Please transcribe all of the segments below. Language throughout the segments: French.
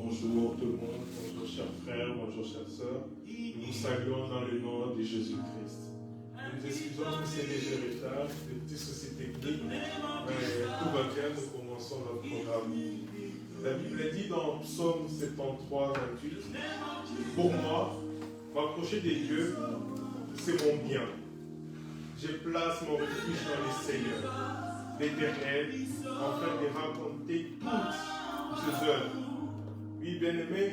Bonjour tout le monde, bonjour chers frères, bonjour chères sœurs. Nous vous saluons dans le nom de Jésus-Christ. Nous nous excusons pour ces légers retards, des petits soucis techniques, mais tout va bien, nous commençons notre programme. La Bible dit dans Psaume 73, 28, pour moi, m'approcher des dieux, c'est mon bien. Je place mon refuge dans le Seigneur, l'Éternel, afin de raconter toutes ses œuvres. Oui, bien-aimés,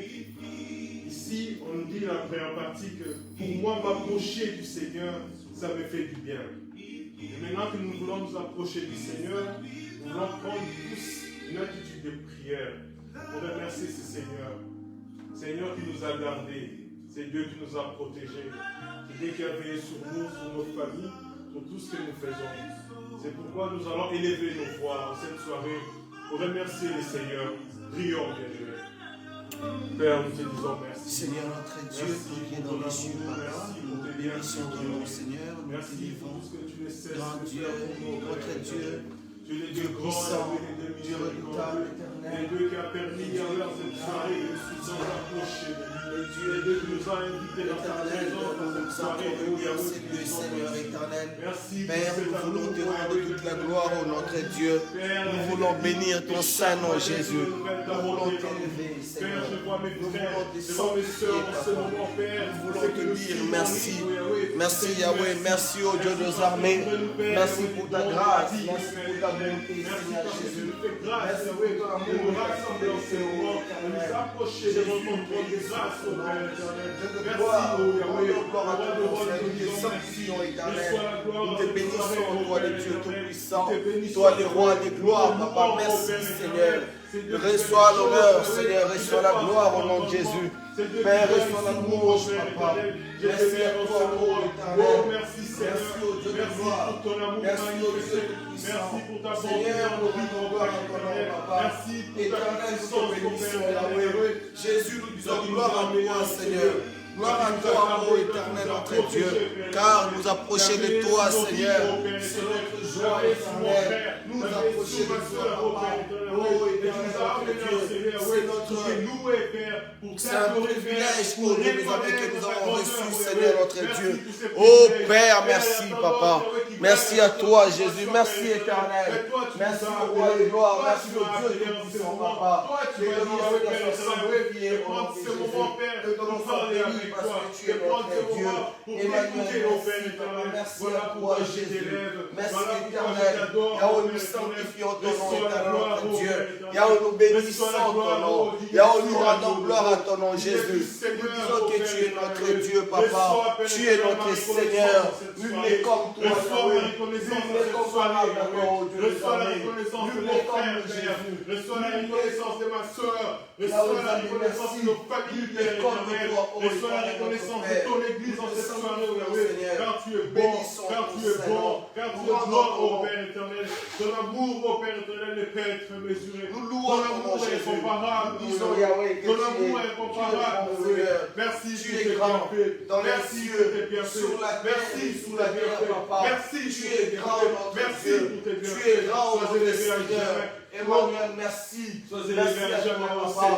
ici, on nous dit dans la première partie que pour moi, m'approcher du Seigneur, ça me fait du bien. Et maintenant que nous voulons nous approcher du Seigneur, nous voulons prendre tous une attitude de prière pour remercier ce Seigneur. Seigneur qui nous a gardés, c'est Dieu qui nous a protégés, c'est Dieu qui a veillé sur nous, sur nos familles, sur tout ce que nous faisons. C'est pourquoi nous allons élever nos voix en cette soirée pour remercier le Seigneur. Prions, bien-aimés. Père, nous te disons merci. Seigneur notre Dieu, qui est dans les cieux, Papa, nous te bénissons ton nom, Seigneur. Nous te vivons, grand Dieu, notre Dieu, Dieu puissant, Dieu redoutable, éternel. Et Dieu qui a permis d'avoir cette soirée de nous approcher de lui. Et Dieu qui nous a invités dans ta maison, dans cette soirée de Dieu, Seigneur éternel. Merci. Père, nous voulons te rendre toute la gloire au notre Dieu. Nous voulons bénir ton saint nom, Jésus. Nous voulons t'élever, Seigneur. Nous voulons te sanctifier, Papa. Nous voulons te dire merci. Merci Yahweh, merci au Dieu des armées. Merci pour ta grâce, merci pour ta bonté, Seigneur Jésus. Merci pour ton amour, nous approcher de notre grâce au Père éternel. Je te gloire, gloire à ton nom, Seigneur, nous te sanctifions éternel. Nous te bénissons, toi le Dieu tout-puissant, toi le roi des gloires, Papa. Merci Seigneur. Reçois l'honneur, Seigneur, reçois la gloire au nom de Jésus. Père, reçois la louange, Papa. Merci à toi, ô éternel. Merci au Dieu de gloire. Merci au Dieu tout-puissant. Seigneur, nous rendons gloire à ton nom, Papa. Éternel, nous te bénissons, Yahweh. Jésus, nous disons gloire à toi, Seigneur. Gloire à toi, ô éternel, notre Dieu, car nous approcher de toi, Seigneur, c'est notre joie éternelle. Nous approcher de toi, Papa, ô éternel, notre Dieu, c'est notre c'est un privilège pour nous, mes amis, que nous avons reçu, Seigneur, notre Dieu. Oh Père, merci, Papa. Merci à toi, Jésus. Merci, éternel. Merci au roi de gloire. Merci au Dieu tout-puissant, Papa. Que ton nom soit sanctifié, au nom de Jésus. Que ton nom soit béni. Parce que tu es notre Dieu. Emmanuel, merci à toi, Jésus. Merci, éternel. Yahweh, nous sanctifions ton nom, éternel, notre Dieu. Yahweh, nous bénissons ton nom. Yahweh, nous rendons gloire à ton nom, Jésus. Nous disons que tu es notre Dieu, Papa. Tu es notre Seigneur. Nul n'est comme toi, Yahweh. Nul n'est comparable à toi, oh Dieu. Reçois la reconnaissance de mon frère, Jésus. Reçois la reconnaissance de ma soeur. Reçois la reconnaissance de nos familles, Père éternel. Reçois la reconnaissance de ton église en cette soirée, Yahweh. Car tu es bon, car tu es bon, car tu es bon, ô Père éternel. Ton amour, ô Père éternel, ne peut être mesuré. Nous louons ton amour est incomparable. Disons, Yahweh, que ton amour est incomparable. Merci, tu es grand dans les cieux, sur la terre, sous la terre, Papa. Merci, tu es grand, notre Dieu. Tu es grand, notre Seigneur. Emmanuel, merci. Merci à jamais, Papa.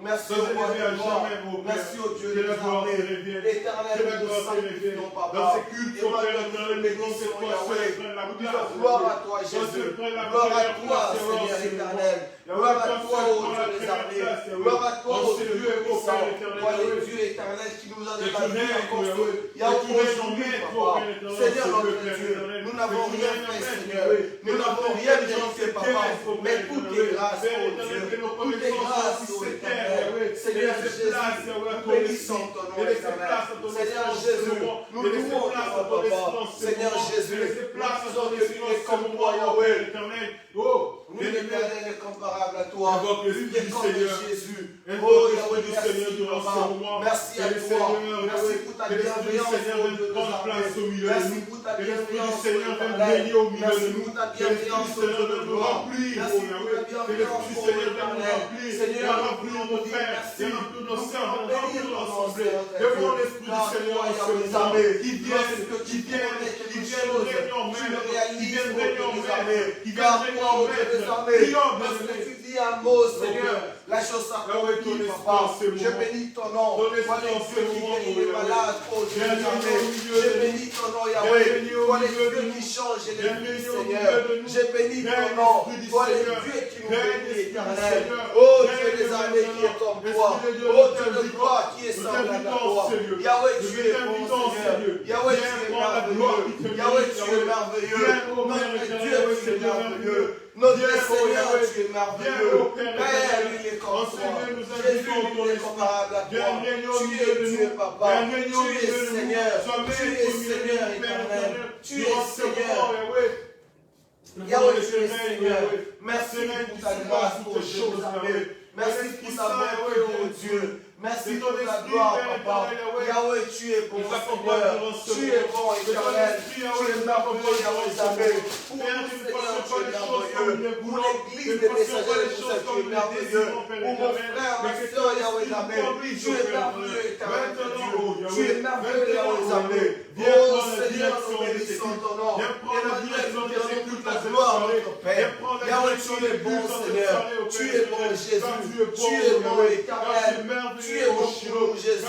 Merci au roi de gloire. Merci au Dieu des armées. Éternel, nous te sanctifions, Papa. Dans ces cultes, Emmanuel, nous bénissons, Yahweh. Nous disons gloire à toi, Jésus. Gloire à toi, Seigneur éternel. Gloire à toi, ô Dieu des armées. Gloire à toi, ô Dieu puissant. Toi, le Dieu éternel qui nous a débattu encore feu. Yahweh, aujourd'hui, Papa. Seigneur notre Dieu, nous n'avons rien fait, Seigneur. Nous n'avons rien mérité, Papa. Mais tout est grâce, ô Dieu. Tout est grâce, ô éternel. Seigneur Jésus, nous bénissons ton nom éternel. Seigneur Jésus, nous louons ton nom, Papa. Seigneur Jésus, nous disons que tu es comme toi, Yahweh. Nul n'est comparable à toi. Nul n'est comme Jésus. Oh Yahweh, merci, Papa. Merci à toi. Merci pour ta bienveillance, ô Dieu des armées. Merci pour ta bienveillance, éternelle. Merci pour ta bienveillance, ô Dieu de gloire. Merci pour ta bienveillance, ô éternel. Seigneur, nous dis merci. Nous voulons bénir ton nom, Seigneur. Devant l'Esprit du Seigneur, des armées, qui viennent réunion car toi, ô Dieu des armées, lorsque tu dis un mot, Seigneur, la les choses Yahweh, ton s'accomplissent, esprit papa. en ce Je moment. bénis ton nom. Ton Toi, esprit les en ce dieux qui moment, guéris les Yahweh. malades, oh Dieu Viens éternel. régner au milieu Je de nous. bénis ton nom, Viens Yahweh. régner au Toi, les milieu de dieux nous. qui changent les Viens vies, régner au Seigneur. milieu de nous. Je bénis Viens, ton nom. Esprit du Toi, les Seigneur. dieux qui nous Viens, bénis, Esprit du éternel. Seigneur. Oh Viens, Dieu des armées qui est comme toi. Esprit de Dieu, Oh nous Dieu de t'invitons. gloire qui est Nous semblable à t'invitons, toi. Seigneur. Yahweh, Nous tu es bon, t'invitons, Seigneur. Seigneur. Yahweh, Viens tu es prendre la gloire qui merveilleux. te Yahweh, mérite, tu es Yahweh. merveilleux. Viens, ô Père Notre éternel, Dieu, Yahweh, tu es Seigneur merveilleux. merveilleux. Notre Viens, ô Seigneur, Yahweh. tu es Viens, merveilleux. ô Père Père, éternel. il est comme toi. Enseignez, nous Jésus, invitons ton il est esprit. comparable à Viens toi. régner au Tu milieu de es Dieu, nous. papa. Viens régner au Tu milieu es de nous. Seigneur. Sois Tu maître es au milieu de Seigneur nous, Père éternel. éternel. Tu Nous es recevons, Seigneur. Yahweh. Yahweh, tu es Règne, Seigneur. Yahweh. Merci Règne pour du ta Seigneur grâce, sur pour tes tes choses, choses, Yahweh. Merci pour ta bonté, oh Dieu. Merci pour ta gloire, papa. Yahweh, tu es bon, Seigneur. Tu es bon, éternel. Tu es merveilleux, Yahweh, Zambé. Pour nous, Seigneur, tu es merveilleux. Pour l'église des messagers et pour ça, tu es merveilleux. Pour mon frère, ma soeur, Yahweh, Zambé. Tu es merveilleux, éternel Dieu. Tu es merveilleux, Yahweh, Zambé. Oh Seigneur, nous bénissons ton nom. Emmanuel, nous te donnons toute la gloire, notre Père. Yahweh, tu es bon, Seigneur. Tu es bon, Jésus. Tu es bon, éternel. Tu es bon pour nous, Jésus.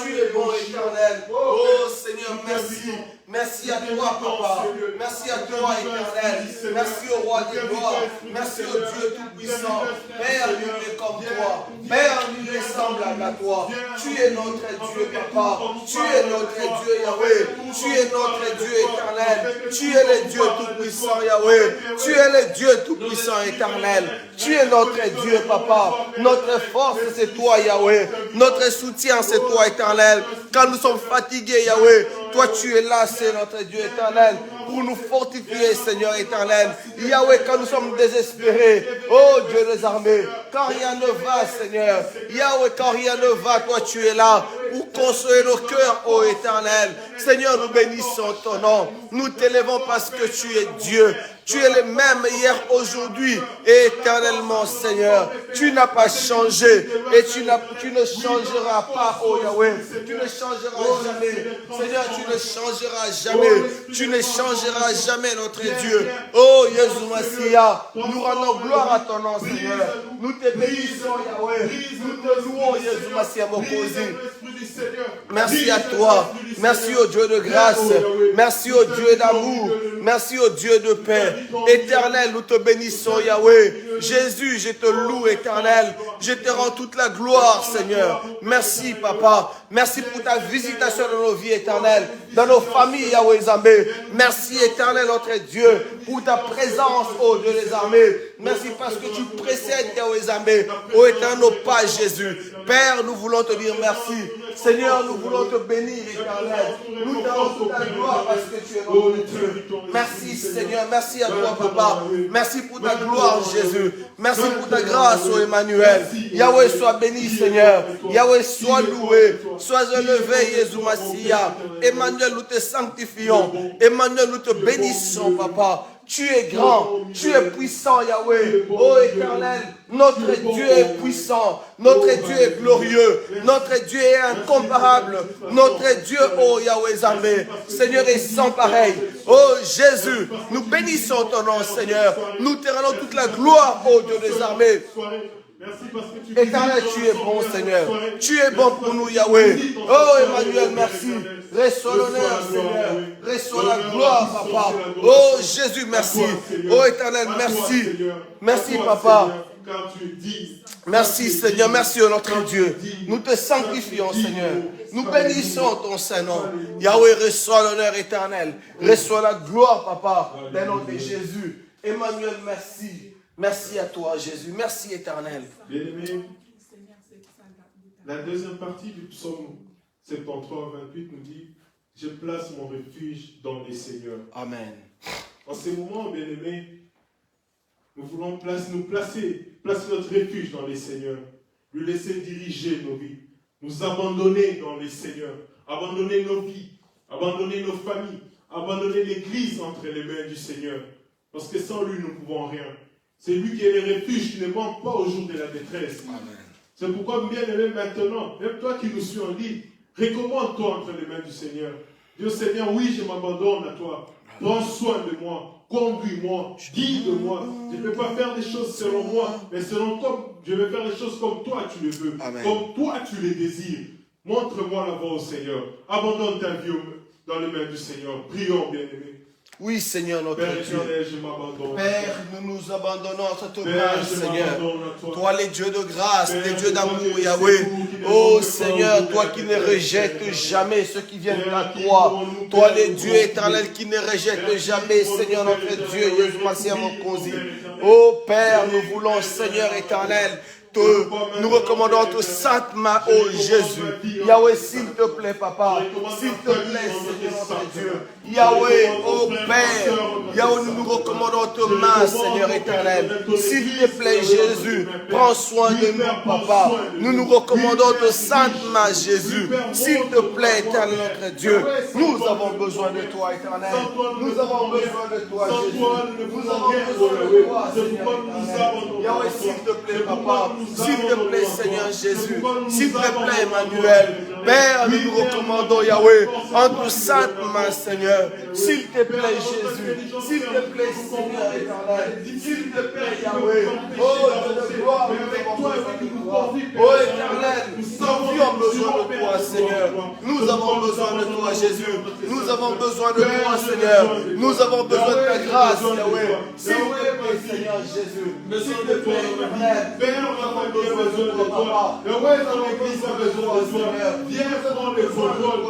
Tu es bon, éternel. Oh Seigneur, merci. Merci à toi, papa. Merci à toi, éternel. Merci au roi des gloires. Merci au Dieu tout-puissant. Père, nul n'est comme toi. Père, nul n'est semblable à toi. Tu es notre Dieu, papa. Tu es notre Dieu, Yahweh. Tu es notre Dieu éternel. Tu es le Dieu tout-puissant, Yahweh. Tu es le Dieu tout-puissant, éternel. Tu es notre Dieu, papa. Notre force, c'est toi, Yahweh. Notre soutien, c'est toi, éternel. Quand nous sommes fatigués, Yahweh, toi, tu es là, c'est notre Dieu éternel, pour nous fortifier, Seigneur éternel. Yahweh, quand nous sommes désespérés, oh Dieu des armées, quand rien ne va, Seigneur. Yahweh, quand rien ne va, toi, tu es là pour consoler nos cœurs, oh éternel. Seigneur, nous bénissons ton nom. Nous t'élèvons parce que tu es Dieu. Tu es le même hier, aujourd'hui et éternellement, Seigneur. Tu n'as pas changé et tu ne changeras pas, oh Yahweh. Tu ne changeras jamais. Seigneur, tu ne changeras jamais. Tu ne changeras jamais, notre Dieu. Oh, Jésus Massia, nous rendons gloire à ton nom, Seigneur. Nous te bénissons, Yahweh. Nous te louons, Jésus Massia, Mokosi. Merci à toi. Merci au Dieu de grâce. Merci au Dieu d'amour. Merci au Dieu de paix. Éternel, nous te bénissons, Yahweh. Jésus, je te loue, éternel. Je te rends toute la gloire, Seigneur. Merci, papa. Merci pour ta visitation dans nos vies, éternelles, dans nos familles, Yahweh Zambé. Merci, éternel, notre Dieu, pour ta présence, ô Dieu des armées. Merci parce que tu précèdes, Yahweh Zambé, ô éternel, nos pas, Jésus. Père, nous voulons te dire merci. Seigneur, nous voulons te bénir, éternel. Nous te rendons toute la gloire parce que tu es notre Dieu. Merci, Seigneur. Merci à toi, papa. Merci pour ta gloire, Jésus. Merci pour ta grâce, ô Emmanuel. Yahweh, sois béni, Seigneur. Yahweh, sois loué. Sois élevé, Jésus Massia. Emmanuel, nous te sanctifions. Emmanuel, nous te bénissons, papa. Tu es grand, tu es puissant, Yahweh. Oh éternel, notre Dieu est puissant, notre Dieu est glorieux, notre Dieu est incomparable, notre Dieu, oh Yahweh Zambé, Seigneur est sans pareil. Oh Jésus, nous bénissons ton nom, Seigneur. Nous te rendons toute la gloire, oh Dieu des armées. Éternel, tu es bon, Seigneur. Tu es bon pour nous, Yahweh. Oh, Emmanuel, merci. Reçois l'honneur, Seigneur. Reçois la gloire, papa. Oh, Jésus, merci. Oh, éternel, merci. Merci, papa. Merci, Seigneur. Merci, notre Dieu. Nous te sanctifions, Seigneur. Nous bénissons ton Saint-Nom. Yahweh, reçois l'honneur éternel. Reçois la gloire, papa. Dans le nom de Jésus. Emmanuel, merci. Merci à toi, Jésus. Merci, éternel. Bien-aimé, la deuxième partie du psaume 73, 28 nous dit « Je place mon refuge dans les seigneurs ». Amen. En ces moments, bien-aimés, nous voulons placer notre refuge dans les seigneurs, lui laisser diriger nos vies, nous abandonner dans les seigneurs, abandonner nos vies, abandonner nos familles, abandonner l'Église entre les mains du Seigneur. Parce que sans lui, nous ne pouvons rien. C'est lui qui est le refuge, qui ne manque pas au jour de la détresse. C'est pourquoi, bien aimé, maintenant, même toi qui nous suis en ligne, recommande-toi entre les mains du Seigneur. Dieu Seigneur, oui, je m'abandonne à toi. Prends soin de moi, conduis-moi, guide-moi. Je ne peux pas faire des choses selon moi, mais selon toi, je vais faire les choses comme toi tu le veux, comme toi tu les désires. Montre-moi la voie au Seigneur. Abandonne ta vie dans les mains du Seigneur. Prions, bien-aimés. Oui, Seigneur, notre Père Dieu. éternel, je m'abandonne. Père, nous nous abandonnons entre tes Père, mains, je Seigneur. m'abandonne à toi. Toi, les dieux de grâce, Père, les dieux d'amour, toi qui es Yahweh. secours, qui ne Oh manque pas Seigneur, au toi Père, qui ne Père, rejettes Père, jamais ceux qui viennent Père, à qui toi. nous Toi, Père, les nous dieux confie. éternels qui ne rejettent Père, jamais, qui Seigneur, nous notre Père, Dieu, éternel, Jésus Massia oui, Mokosi. Père, éternel. Oh Père, nous Oui, voulons, Père, Seigneur Père, éternel, Père, nous recommandons ta sainte main, oh Jésus. Yahweh, s'il te plaît, Papa. S'il te plaît, Seigneur, notre Dieu. Yahweh, oh Père. Yahweh, nous nous recommandons ta main, Seigneur éternel. S'il te plaît, Jésus, prends soin de nous, Papa. Nous nous recommandons ta sainte main, Jésus. S'il te plaît, éternel, notre Dieu. Nous avons besoin de toi, éternel. Nous avons besoin de toi, Jésus. Nous avons besoin de toi, Seigneur éternel. Yahweh, s'il te plaît, Papa. S'il te plaît, Seigneur Jésus. S'il te plaît, Emmanuel. Père, nous nous recommandons, Yahweh, en ta sainte main, Seigneur. S'il te plaît, Jésus. S'il te plaît, Seigneur éternel. S'il te plaît, Yahweh. Oh, Dieu de gloire, nous avons besoin de toi. Oh, éternel, nous avons besoin de toi, Seigneur. Nous avons besoin de toi, Jésus. Nous avons besoin de toi, Seigneur. Nous avons besoin de ta grâce, Yahweh. S'il te plaît, Seigneur Jésus. S'il te plaît, éternel. Nous avons besoin de toi, Papa. Yahweh, nous avons besoin de toi, Seigneur. Viens prendre le contrôle.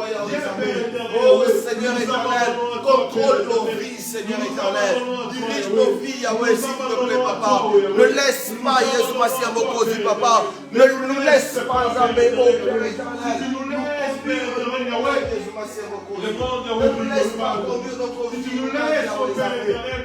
Oh, Seigneur éternel, contrôle nos vies, Seigneur éternel. Dirige nos vies, Yahweh, s'il te plaît, Papa. Ne laisse pas, Jésus Massia Mokosi, Papa. Ne nous laisse pas jamais, oh Père éternel. Ne nous laisse pas conduire notre vie.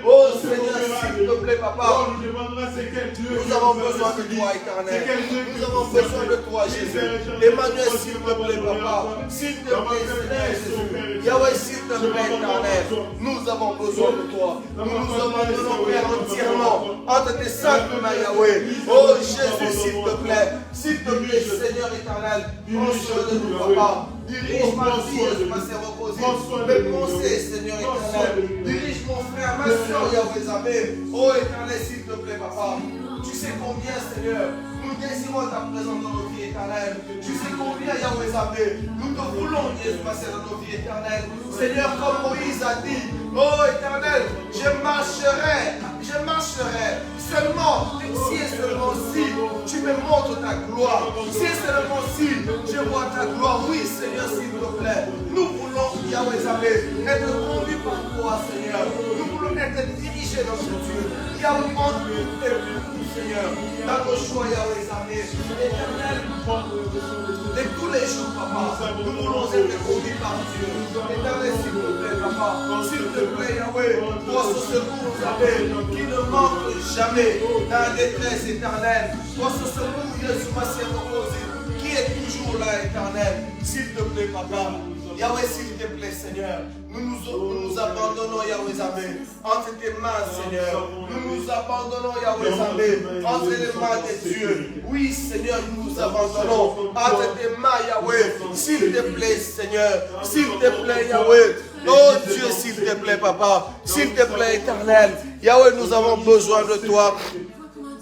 Oh Seigneur, s'il te plaît, Papa. Nous avons besoin de toi, éternel. Nous avons besoin de toi, Jésus. Emmanuel, s'il te plaît, Papa. S'il te plaît, Seigneur Jésus. Yahweh, s'il te plaît, éternel. Nous avons besoin de toi. Nous nous abandonnons, Père, entièrement entre tes saintes mains, Yahweh. Oh Jésus, s'il te plaît. S'il te plaît, Seigneur éternel. Prends soin de nous, Papa. Dirige ma vie, je m'assais reposer. Mes pensées, Seigneur éternel. Dirige mon frère, ma soeur, Yahweh Zabé. Oh éternel, s'il te plaît, Papa. Tu sais combien, Seigneur, nous désirons ta présence dans nos vies éternelles. Tu sais combien, Yahweh Zabé, nous te voulons, Jésus, passer dans nos vies éternelles. Seigneur, comme Moïse a dit, oh éternel, je marcherai seulement si et seulement si tu me montres ta gloire. Si et seulement si je vois ta gloire. Oui, Seigneur, s'il te plaît. Nous voulons, Yahweh Zabé, être conduits par toi, Seigneur. Nous voulons être dirigés dans ce Dieu. Yahweh, montre-nous et nous, Seigneur, dans nos choix, Yahweh Zabé. Éternel, de tous les jours, Papa, nous voulons être conduits par Dieu. Éternel, s'il te plaît, Papa, s'il te plaît, Yahweh, toi, ce secours, Yahweh, qui ne manque jamais dans la détresse éternelle. Toi, ce secours, Jésus, Massia Mokosi, qui est toujours là, éternel. S'il te plaît, Papa, Yahweh, s'il te plaît, Seigneur, nous nous abandonnons, Yahweh Zabé, entre tes mains, Seigneur. Nous nous abandonnons, Yahweh Zabé, entre les mains de Dieu. Oui, Seigneur, nous nous abandonnons entre tes mains, Yahweh. S'il te plaît, Seigneur. S'il te plaît, Yahweh. Oh Dieu, s'il te plaît, Papa. S'il te plaît, éternel. Yahweh, nous avons besoin de toi.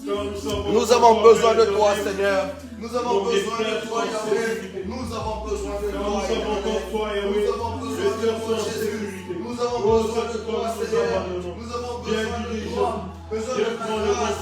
Nous avons besoin de toi, Seigneur. Nous avons besoin de toi, Yahweh. Nous avons besoin de toi, Yahweh. Nous avons besoin de toi, Jésus. Nous avons besoin de toi, Seigneur. Nous avons besoin de toi. Besoin de ta grâce.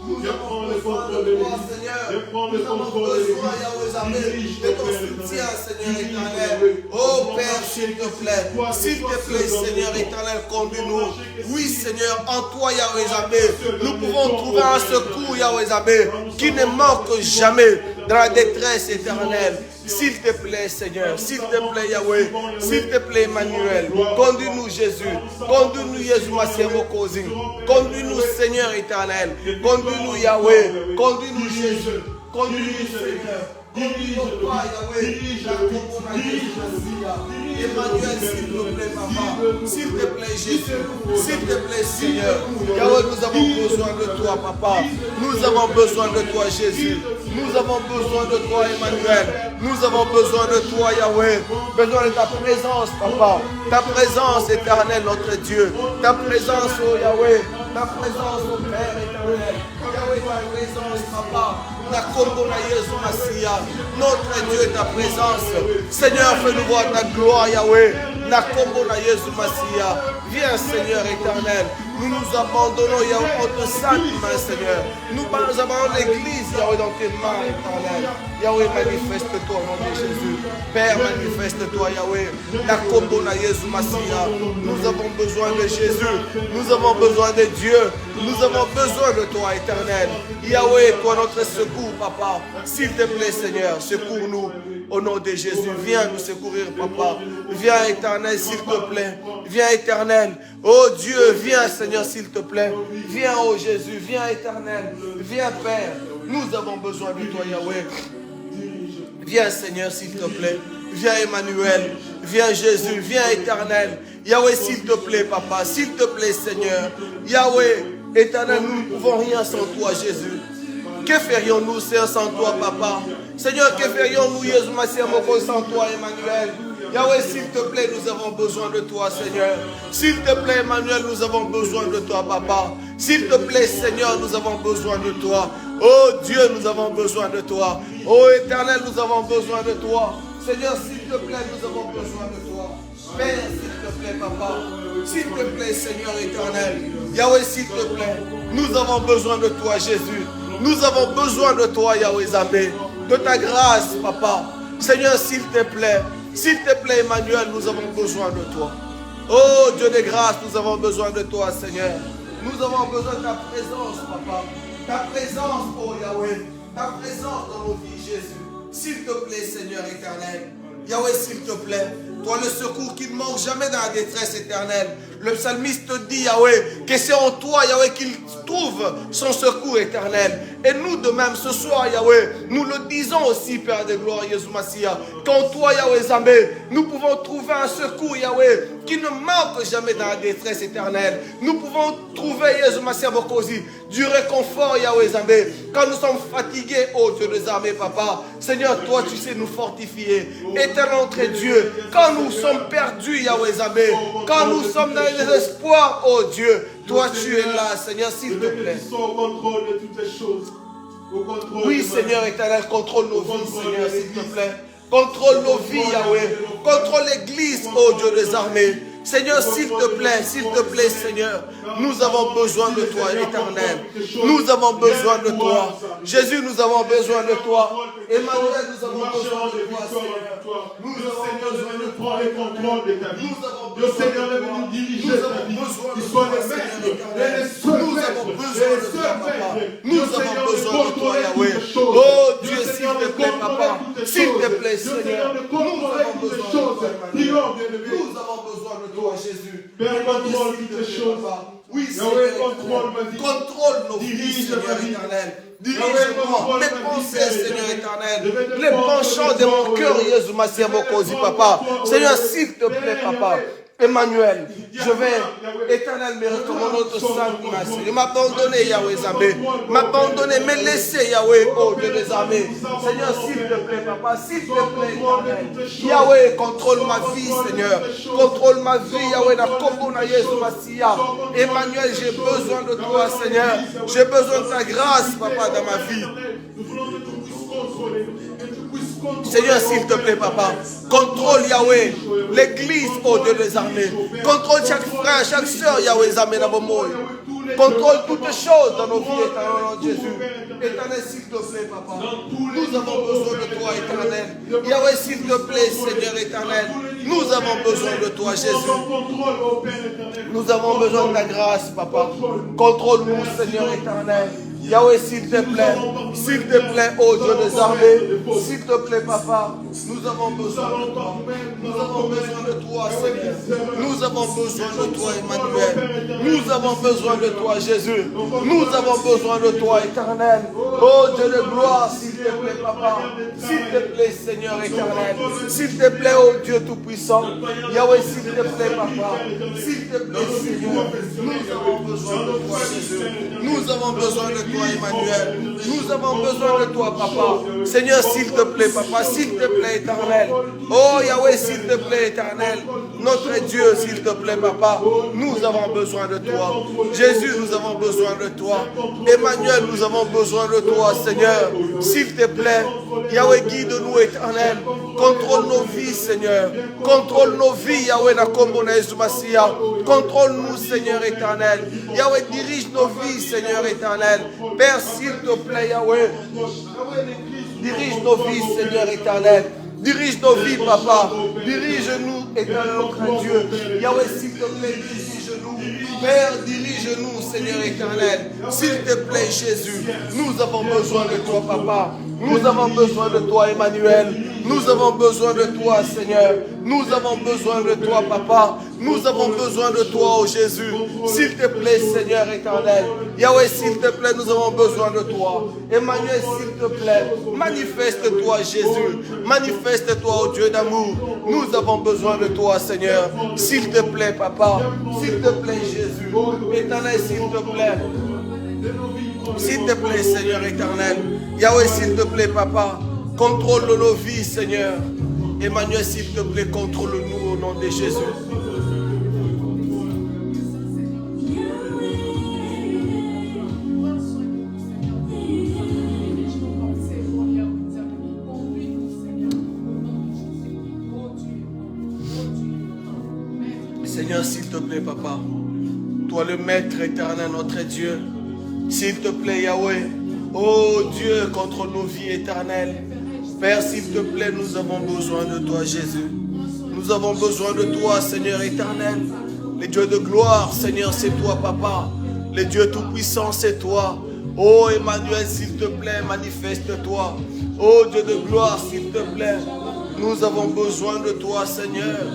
Nous avons besoin de toi, Seigneur. Nous avons besoin, Yahweh Zabé, de ton soutien, Seigneur éternel. Oh Père, s'il te plaît. S'il te plaît, Seigneur éternel, conduis-nous. Oui, Seigneur, en toi, Yahweh Zabé, nous pouvons trouver un secours, Yahweh Zabé, qui ne manque jamais dans la détresse éternelle. S'il te plaît, Seigneur. S'il te plaît, Yahweh. S'il te plaît, Emmanuel. Conduis-nous, Jésus. Conduis-nous, Jésus, Massia Mokosi. Conduis-nous, Seigneur éternel. Conduis-nous, Yahweh. Conduis-nous, Jésus. Conduis-nous, Seigneur. Dirige-nous. Emmanuel, s'il te plaît, papa. S'il te plaît, Jésus. S'il te plaît, Seigneur. Yahweh, nous avons besoin de toi, papa. Nous avons besoin de toi, Jésus. Nous avons besoin de toi, Emmanuel. Nous avons besoin de toi, Yahweh. Besoin de ta présence, papa. Ta présence éternelle, notre Dieu. Ta présence, oh Yahweh. Ta présence, oh Père éternel. Yahweh, ta présence, papa. Notre Dieu est ta présence. Seigneur, fais-nous voir ta gloire, Yahweh. Viens, Seigneur éternel. Nous nous abandonnons, Yahweh, entre saintes mains, Seigneur. Nous abandonnons l'église, Yahweh, dans tes mains, éternel. Yahweh, manifeste-toi au nom de Jésus. Père, manifeste-toi, Yahweh. Nous avons besoin de Jésus. Nous avons besoin de Dieu. Nous avons besoin de toi, éternel. Yahweh, toi, notre secours, papa. S'il te plaît, Seigneur, secours-nous. Au nom de Jésus, viens nous secourir, papa. Viens, éternel, s'il te plaît. Viens, éternel. Oh Dieu, viens, Seigneur, s'il te plaît. Viens, oh Jésus, viens, éternel. Viens, Père. Nous avons besoin de toi, Yahweh. Viens, Seigneur, s'il te plaît. Viens, Emmanuel. Viens, Jésus. Viens, éternel. Yahweh, s'il te plaît, papa. S'il te plaît, Seigneur. Yahweh, éternel, nous ne pouvons rien sans toi, Jésus. Que ferions-nous, Seigneur, sans toi, papa? Seigneur, que ferions-nous, Jésus, sans toi, Emmanuel? Yahweh, s'il te plaît, nous avons besoin de toi, Seigneur. S'il te plaît, Emmanuel, nous avons besoin de toi, papa. S'il te plaît, Seigneur, nous avons besoin de toi. Oh Dieu, nous avons besoin de toi. Oh Éternel, nous avons besoin de toi. Seigneur, s'il te plaît, nous avons besoin de toi. Père, s'il te plaît, papa. S'il te plaît, Seigneur éternel. Yahweh, s'il te plaît, nous avons besoin de toi, Jésus. Nous avons besoin de toi, Yahweh Zambé. De ta grâce, papa. Seigneur, s'il te plaît, Emmanuel, nous avons besoin de toi. Oh Dieu de grâce, nous avons besoin de toi, Seigneur. Nous avons besoin de ta présence, papa. Ta présence, oh Yahweh. Ta présence dans nos vies, Jésus. S'il te plaît, Seigneur éternel. Yahweh, s'il te plaît. Toi, le secours qui ne manque jamais dans la détresse éternelle. Le psalmiste dit, Yahweh, que c'est en toi, Yahweh, qu'il trouve son secours éternel. Et nous, de même, ce soir, Yahweh, nous le disons aussi, Père de gloire, Jésus Massia, qu'en toi, Yahweh Zambé, nous pouvons trouver un secours, Yahweh, qui ne manque jamais dans la détresse éternelle. Nous pouvons trouver, Jésus Massia Bokosi, du réconfort, Yahweh Zambé, quand nous sommes fatigués, oh Dieu des armées, papa. Seigneur, toi, tu sais nous fortifier. Éternel notre Dieu, quand nous sommes perdus, Yahweh Zambé, quand nous sommes dans le désespoir, oh Dieu, toi, tu es là, Seigneur, s'il te plaît. Oui, Seigneur éternel, contrôle nos vies, Seigneur, s'il te plaît. Contrôle nos vies, Yahweh. Contrôle l'église, oh Dieu des armées. Seigneur, s'il te plaît, Seigneur, nous avons besoin de toi, éternel. Nous avons besoin de toi. Jésus, nous avons besoin de toi. Emmanuel, nous avons besoin de toi, Seigneur. Nous avons besoin de toi, éternel. Nous avons besoin de toi. Nous avons besoin de toi, Seigneur. Nous avons besoin de toi, papa. Nous avons besoin de toi, Yahweh. Oh Dieu, s'il te plaît, papa. S'il te plaît, Seigneur. Nous avons besoin de toi, Emmanuel. Nous avons besoin de toi, Jésus. Oui, Seigneur, contrôle nos vies, Seigneur éternel. Dirige-moi, mes pensées, Seigneur éternel. Les penchants de mon cœur, Jésus, ma sœur, Mokosi, papa. Seigneur, s'il te plaît, papa. Emmanuel, je vais, éternel, me recommander notre sainte grâce. Et m'abandonner, Yahweh Zambé. M'abandonner, me laisser, Yahweh, oh Dieu des armées. Seigneur, s'il te plaît, papa, s'il te plaît, éternel. Yahweh, contrôle ma vie, Seigneur. Contrôle ma vie, Yahweh, na kombo na Yesu Masia. Emmanuel, j'ai besoin de toi, Seigneur. J'ai besoin de ta grâce, papa, dans ma vie. Seigneur, s'il te plaît, papa, contrôle, Yahweh, l'église, oh Dieu des armées. Contrôle chaque frère, chaque soeur, Yahweh, Zamé, Nabomoy. Contrôle toutes choses dans nos vies, éternel, Jésus. Éternel, s'il te plaît, papa. Nous avons besoin de toi, éternel. Yahweh, s'il te plaît, Seigneur éternel. Nous avons besoin de toi, Jésus. Nous avons besoin de ta grâce, papa. Contrôle-nous, Seigneur éternel. Yahweh, s'il te plaît, oh Dieu des armées, s'il te plaît, papa, nous avons besoin de toi. Nous avons besoin de toi, Seigneur. Nous avons besoin de toi, Emmanuel. Nous avons besoin de toi, Jésus. Nous avons besoin de toi, Éternel. Oh Dieu de gloire, s'il te plaît, papa. S'il te plaît, Seigneur éternel. S'il te plaît, oh Dieu Tout-Puissant. Yahweh, s'il te plaît, papa. S'il te plaît, Seigneur. Nous avons besoin de toi, Jésus. Nous avons besoin de toi, Emmanuel. Nous avons besoin de toi, papa. Seigneur, s'il te plaît, papa. S'il te plaît, éternel. Oh Yahweh, s'il te plaît, éternel. Notre Dieu, s'il te plaît, papa. Nous avons besoin de toi. Jésus, nous avons besoin de toi. Emmanuel, nous avons besoin de toi, Seigneur. S'il te plaît, Yahweh, guide-nous, éternel. Contrôle nos vies, Seigneur. Contrôle nos vies, Yahweh, contrôle-nous, Seigneur éternel. Yahweh, dirige nos vies, Seigneur éternel. Père, s'il te plaît, Yahweh. Dirige nos vies, Seigneur éternel. Dirige nos vies, papa. Dirige-nous, éternel, notre Dieu. Yahweh, s'il te plaît, dirige-nous. Père, dirige-nous, Seigneur éternel. S'il te plaît, Jésus. Nous avons besoin de toi, papa. Nous avons besoin de toi, Emmanuel. Nous avons besoin de toi, Seigneur. Nous avons besoin de toi, papa. Nous avons besoin de toi, oh Jésus. S'il te plaît, Seigneur éternel. Yahweh, s'il te plaît, nous avons besoin de toi. Emmanuel, s'il te plaît, manifeste-toi, Jésus. Manifeste-toi, oh Dieu d'amour. Nous avons besoin de toi, Seigneur. S'il te plaît, papa. S'il te plaît, Jésus. Éternel, s'il te plaît. S'il te plaît, Seigneur éternel. Yahweh, s'il te plaît, papa. Contrôle nos vies, Seigneur. Emmanuel, s'il te plaît, contrôle-nous au nom de Jésus. Seigneur, s'il te plaît, papa. Toi, le Maître éternel, notre Dieu. S'il te plaît, Yahweh. Oh Dieu, contrôle nos vies éternelles. Père, s'il te plaît, nous avons besoin de toi, Jésus. Nous avons besoin de toi, Seigneur éternel. Le Dieu de gloire, Seigneur, c'est toi, papa. Le Dieu tout-puissant, c'est toi. Oh Emmanuel, s'il te plaît, manifeste-toi. Oh Dieu de gloire, s'il te plaît. Nous avons besoin de toi, Seigneur.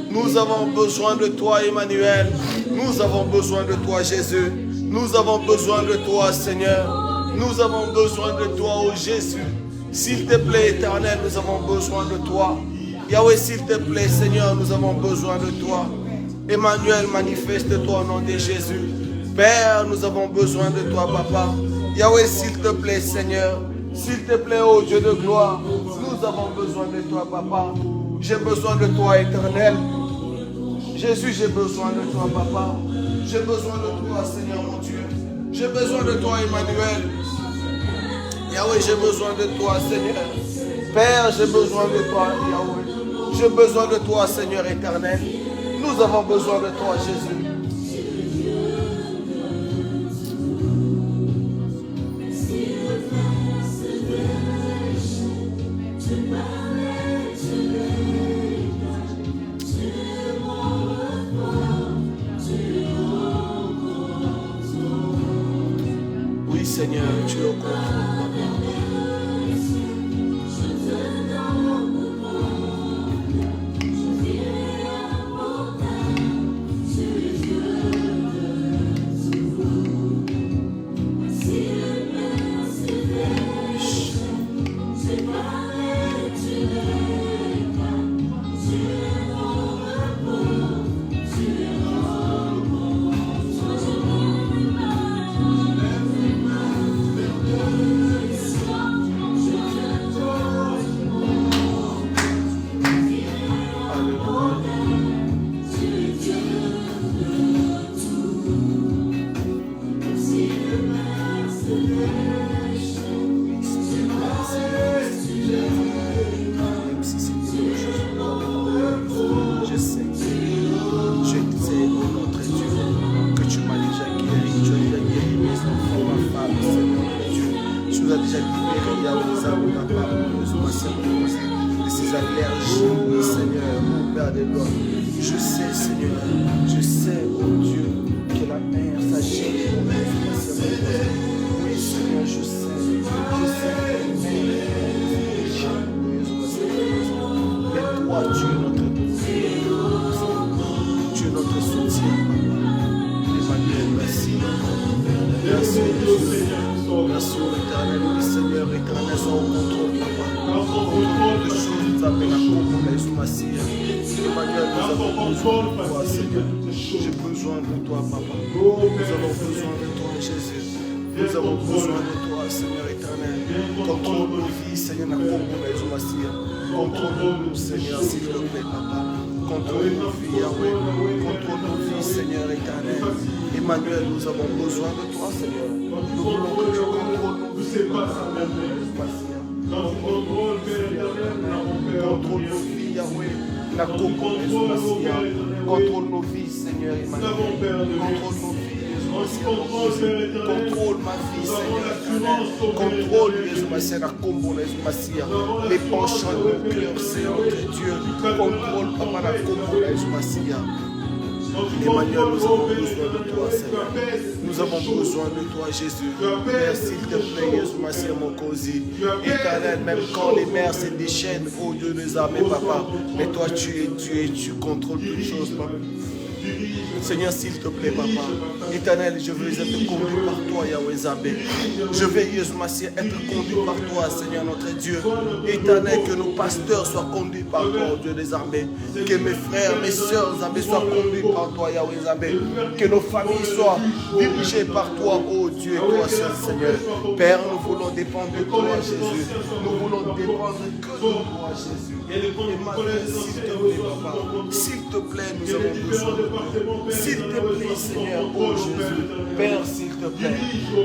Nous avons besoin de toi, Emmanuel. Nous avons besoin de toi, Jésus. Nous avons besoin de toi, Seigneur. Nous avons besoin de toi, oh Jésus. S'il te plaît, éternel, nous avons besoin de toi. Yahweh, s'il te plaît, Seigneur, nous avons besoin de toi. Emmanuel, manifeste-toi au nom de Jésus. Père, nous avons besoin de toi, papa. Yahweh, s'il te plaît, Seigneur. S'il te plaît, oh Dieu de gloire. Nous avons besoin de toi, papa. J'ai besoin de toi, éternel. Jésus, j'ai besoin de toi, papa. J'ai besoin de toi, Seigneur, mon Dieu. J'ai besoin de toi, Emmanuel. Yahweh, j'ai besoin de toi, Seigneur. Père, j'ai besoin de toi, Yahweh. J'ai besoin de toi, Seigneur éternel. Nous avons besoin de toi, Jésus. Oui, Seigneur, tu es au contrôle, papa. besoin de toi, Seigneur. J'ai besoin de toi, Papa. Nous avons besoin de toi, Jésus. Nous avons besoin de toi, Seigneur éternel. Contrôle nos vies, Seigneur, contrôle-nous, Seigneur, s'il te plaît, Papa. Contrôle nos vies, Yahweh. Contrôle nos vies, Seigneur éternel. Emmanuel, nous avons besoin de toi, Seigneur. Nous voulons que tu contrôles nos vies. Contrôle nos vies, Yahweh. Contrôle nos vies, Seigneur Emmanuel. Contrôle nos vies. Contrôle ma vie, Seigneur. Contrôle les penchants de mon cœur, Seigneur Dieu. Contrôle, Papa, la Emmanuel, nous avons besoin de toi, Seigneur. Nous avons besoin de toi, Jésus. Père, s'il te plaît, Jésus, Massia, mon cosy. Éternel, même quand les mers se déchaînent, oh Dieu des armées, Papa. Mais toi, tu contrôles toutes choses, Papa. Seigneur, s'il te plaît, Papa. Éternel, je veux être conduit par toi, Yahweh Zambé. Je veux, Yeshua, être conduit par toi, Seigneur notre Dieu. Éternel, que nos pasteurs soient conduits par toi, oh Dieu des armées. Que mes frères, mes soeurs, Zambé, soient conduits par toi, Yahweh Zambé. Que nos familles soient dirigées par toi, oh Dieu, et toi seul, Seigneur. Père, nous voulons dépendre de toi, Jésus. Nous voulons dépendre que de toi, Jésus. Emmanuel, s'il te plaît, Papa. S'il te plaît, nous avons besoin de toi. S'il te plaît, Seigneur, oh Jésus. Père, s'il te plaît.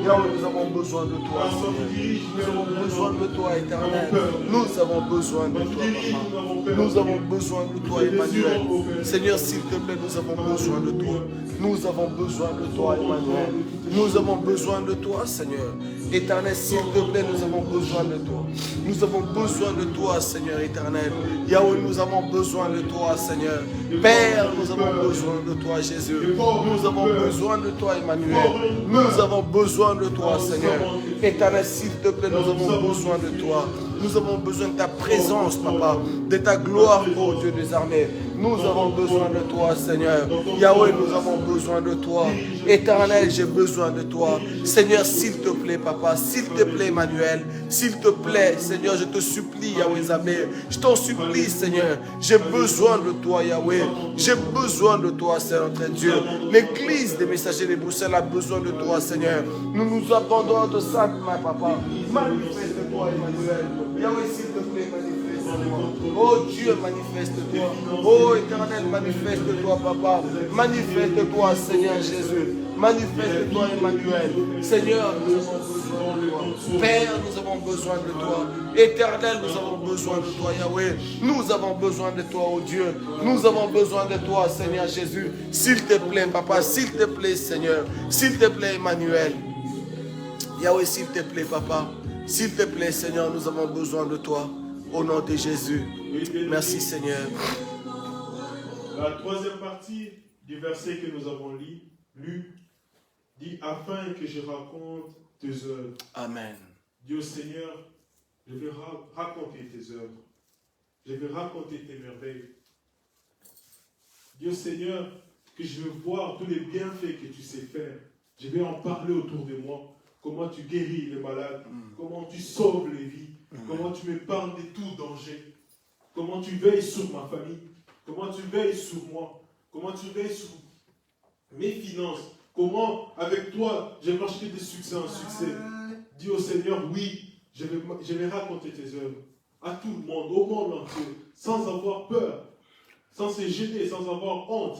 Yahweh, nous avons besoin de toi, Seigneur. Nous avons besoin de toi, éternel. Nous avons besoin de toi, Papa. Nous avons besoin de toi, Emmanuel. Seigneur, s'il te plaît, nous avons besoin de toi. Nous avons besoin de toi, Emmanuel. Nous avons besoin de toi, Seigneur. Éternel, s'il te plaît, nous avons besoin de toi. Nous avons besoin de toi, Seigneur éternel. Yahweh, nous avons besoin de toi, Seigneur. Père, nous avons besoin de toi, Jésus. Nous avons besoin de toi, Emmanuel. Nous avons besoin de toi, Seigneur. Éternel, s'il te plaît, nous avons besoin de toi. Nous avons besoin de ta présence, Papa, de ta gloire, oh Dieu des armées. Nous avons besoin de toi, Seigneur. Yahweh, nous avons besoin de toi. Éternel, j'ai besoin de toi. Seigneur, s'il te plaît, Papa, s'il te plaît, Emmanuel, s'il te plaît, Seigneur, je te supplie, Yahweh Zambé. Je t'en supplie, Seigneur. J'ai besoin de toi, Yahweh. J'ai besoin de toi, Seigneur notre Dieu. L'église des messagers de Bruxelles a besoin de toi, Seigneur. Nous nous abandonnons de ça, ma Papa. Manifeste-toi, Emmanuel. Yahweh, s'il te plaît, manifeste-toi. Oh Dieu, manifeste-toi. Oh Éternel, manifeste-toi, Papa. Manifeste-toi, Seigneur Jésus. Manifeste-toi, Emmanuel. Seigneur, nous avons besoin de toi. Père, nous avons besoin de toi. Éternel, nous avons besoin de toi, Yahweh. Nous avons besoin de toi, oh Dieu. Nous avons besoin de toi, Seigneur Jésus. S'il te plaît, Papa. S'il te plaît, Seigneur. S'il te plaît, Emmanuel. Yahweh, s'il te plaît, Papa. S'il te plaît, Seigneur, nous avons besoin de toi. Au nom de Jésus. Merci, Seigneur. La troisième partie du verset que nous avons lu dit « Afin que je raconte tes œuvres. » Amen. Dieu Seigneur, je vais raconter tes œuvres. Je vais raconter tes merveilles. Dieu Seigneur, que je veux voir tous les bienfaits que tu sais faire. Je vais en parler autour de moi. Comment tu guéris les malades, comment tu sauves les vies, comment tu m'épargnes de tout danger, comment tu veilles sur ma famille, comment tu veilles sur moi, comment tu veilles sur mes finances, comment avec toi j'ai marché de succès en succès. Dis au Seigneur, oui, je vais raconter tes œuvres à tout le monde, au monde entier, sans avoir peur, sans se gêner, sans avoir honte.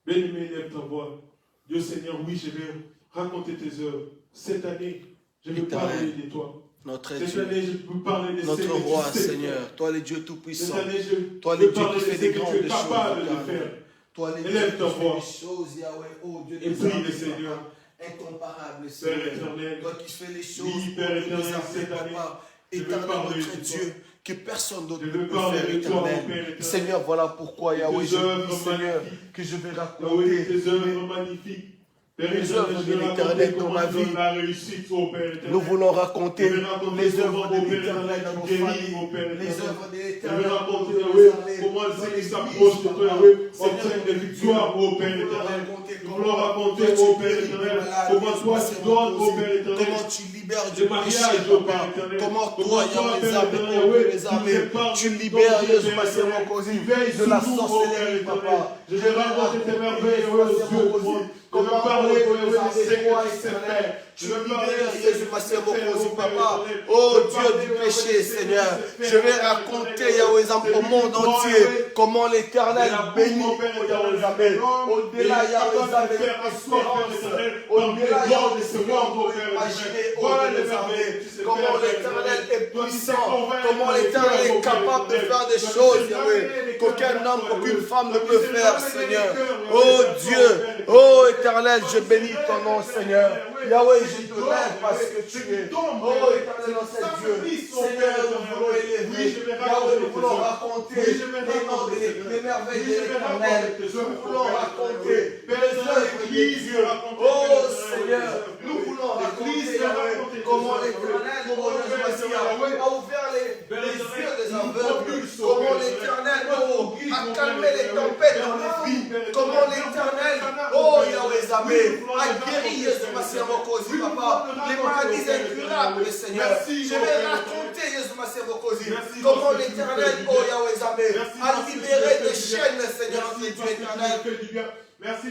Bien-aimé, lève ta voix. Dieu Seigneur, oui, je vais raconter tes œuvres. Cette année, je vais parler de toi. Notre Cette Dieu, année, je peux parler de notre roi, Seigneur, toi le Dieu tout-puissant, cette année, toi je le peux Dieu parler qui de fait ce des que tu grandes es choses, capable de faire. toi le Dieu Élève qui ta fait voix. des choses, Yahweh, oh Dieu Et des prie armées, le Seigneur. incomparable, Père Seigneur, éternel, toi qui fais les choses, oui, Père oh Dieu des éternel, armées, cette année, Papa, je veux éternel parler notre de Dieu, toi. que personne d'autre Je ne veux peut parler faire, de toi, mon Père éternel. éternel. Seigneur, voilà pourquoi, Yahweh, Tes je œuvres prie, Seigneur, magnifiques. que je vais Oui, raconter tes œuvres magnifiques. les œuvres de l'Éternel dans ma vie. Nous voulons raconter les œuvres de l'Éternel dans nos familles, les œuvres de l'Éternel dans nos familles. Comment le Seigneur s'approche de toi, obtiennent des victoires, ô Père éternel. Nous voulons raconter, ô Père éternel, comment toi tu donnes, ô Père éternel, comment tu libères du mariage, péché, papa. Comment toi, Yahweh, les armées, tu libères, Jésus, ma sœur, de la sorcellerie, papa. Je vais raconter tes merveilles, Dieu. Comment parler pour les secrets qui se fait. Tu libères, Jésus, ma sœur, papa. Oh Dieu du péché, Seigneur. Je vais raconter, Yahweh, au monde entier, comment l'Éternel bénit, Yahweh, au-delà, Yahweh, de l'espérance, au-delà, Yahweh, de ce qu'on peut imaginer, comment l'Éternel est puissant, comment l'Éternel est capable de faire des choses, Yahweh, qu'aucun homme, qu'aucune femme ne peut faire, Seigneur. Oh Dieu, oh Éternel, je bénis ton nom, Seigneur. Yahweh, je te lève parce que tu es. Oh Éternel, c'est Dieu. Seigneur, nous voulons élever. Yahweh, nous voulons raconter les merveilles de l'Éternel. Nous voulons raconter les œuvres de Dieu. Oh Seigneur, nous voulons raconter, Yahweh, comment l'Éternel, a ouvert les yeux des aveugles. Comment l'Éternel a calmé les tempêtes dans les vies. Comment l'Éternel, oh Yahweh Zamé, a guéri Jésus Massia Mokosi, papa, les maladies incurables, Seigneur. Je vais raconter Jésus Massia Mokosi, comment l'Éternel, oh Yahweh Zamé, a libéré des chaînes, Seigneur, de Dieu éternel.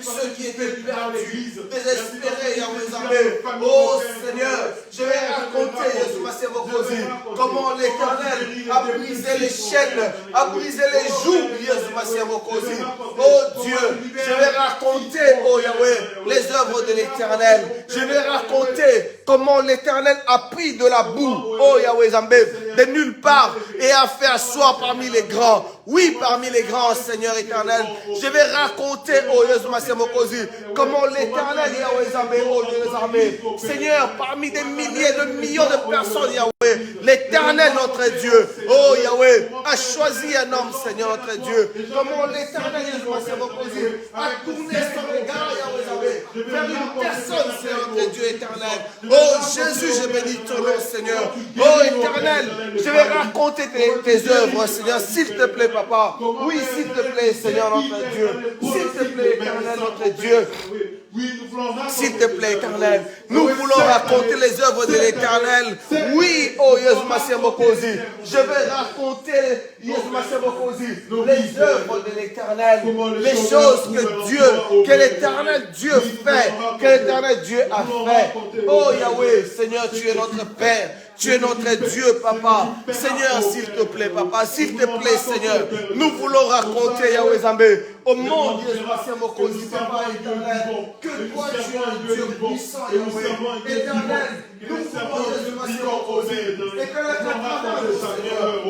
Ceux qui étaient perdus, désespérés, Yahweh Zamé. Oh Seigneur, je vais raconter, Jésus Massia Mokosi, comment l'Éternel a brisé les chaînes, a brisé les jougs, Jésus Massia Mokosi. Oh Dieu, je vais raconter, oh Yahweh, les œuvres de l'Éternel. Je vais raconter comment l'Éternel a pris de la boue, oh Yahweh Zambé, de nulle part et a fait asseoir parmi les grands. Oui, parmi les grands, Seigneur éternel. Je vais raconter, oh Jésus Massia Mokosi, comment l'Éternel, Yahweh Zambé, oh Dieu des armées, Seigneur, parmi des milliers de millions de personnes, Yahweh, l'Éternel, notre Dieu, oh Yahweh, a choisi un homme, Seigneur, notre Dieu. Comment l'Éternel, Jésus Massia Mokosi, a tourné son regard, Yahweh Zambé, vers une personne, Seigneur, notre Dieu éternel. Oh Jésus, je bénis ton nom, Seigneur. Oh éternel, je vais raconter tes œuvres, Seigneur, s'il te plaît, papa. Oui, s'il te plaît, Seigneur, notre Dieu. S'il te plaît, éternel, notre Dieu. S'il te plaît, éternel, nous voulons raconter les œuvres de l'éternel. Oui, oh Jésus Massia Mokosi, je vais raconter, Jésus Massia Mokosi, les œuvres de l'éternel, les choses que l'éternel Dieu fait, que l'éternel Dieu a fait. Oh Yahweh, Seigneur, tu es notre Père. Tu es notre Dieu, papa. Seigneur, s'il te plaît, papa. S'il te plaît, Seigneur. Nous voulons raconter, Yahweh Zambé, au monde, Jésus Massia Mokosi, papa éternel, que toi, tu es un Dieu puissant, Yahweh. Éternel, nous voulons, Jésus Massia Mokosi, éternel,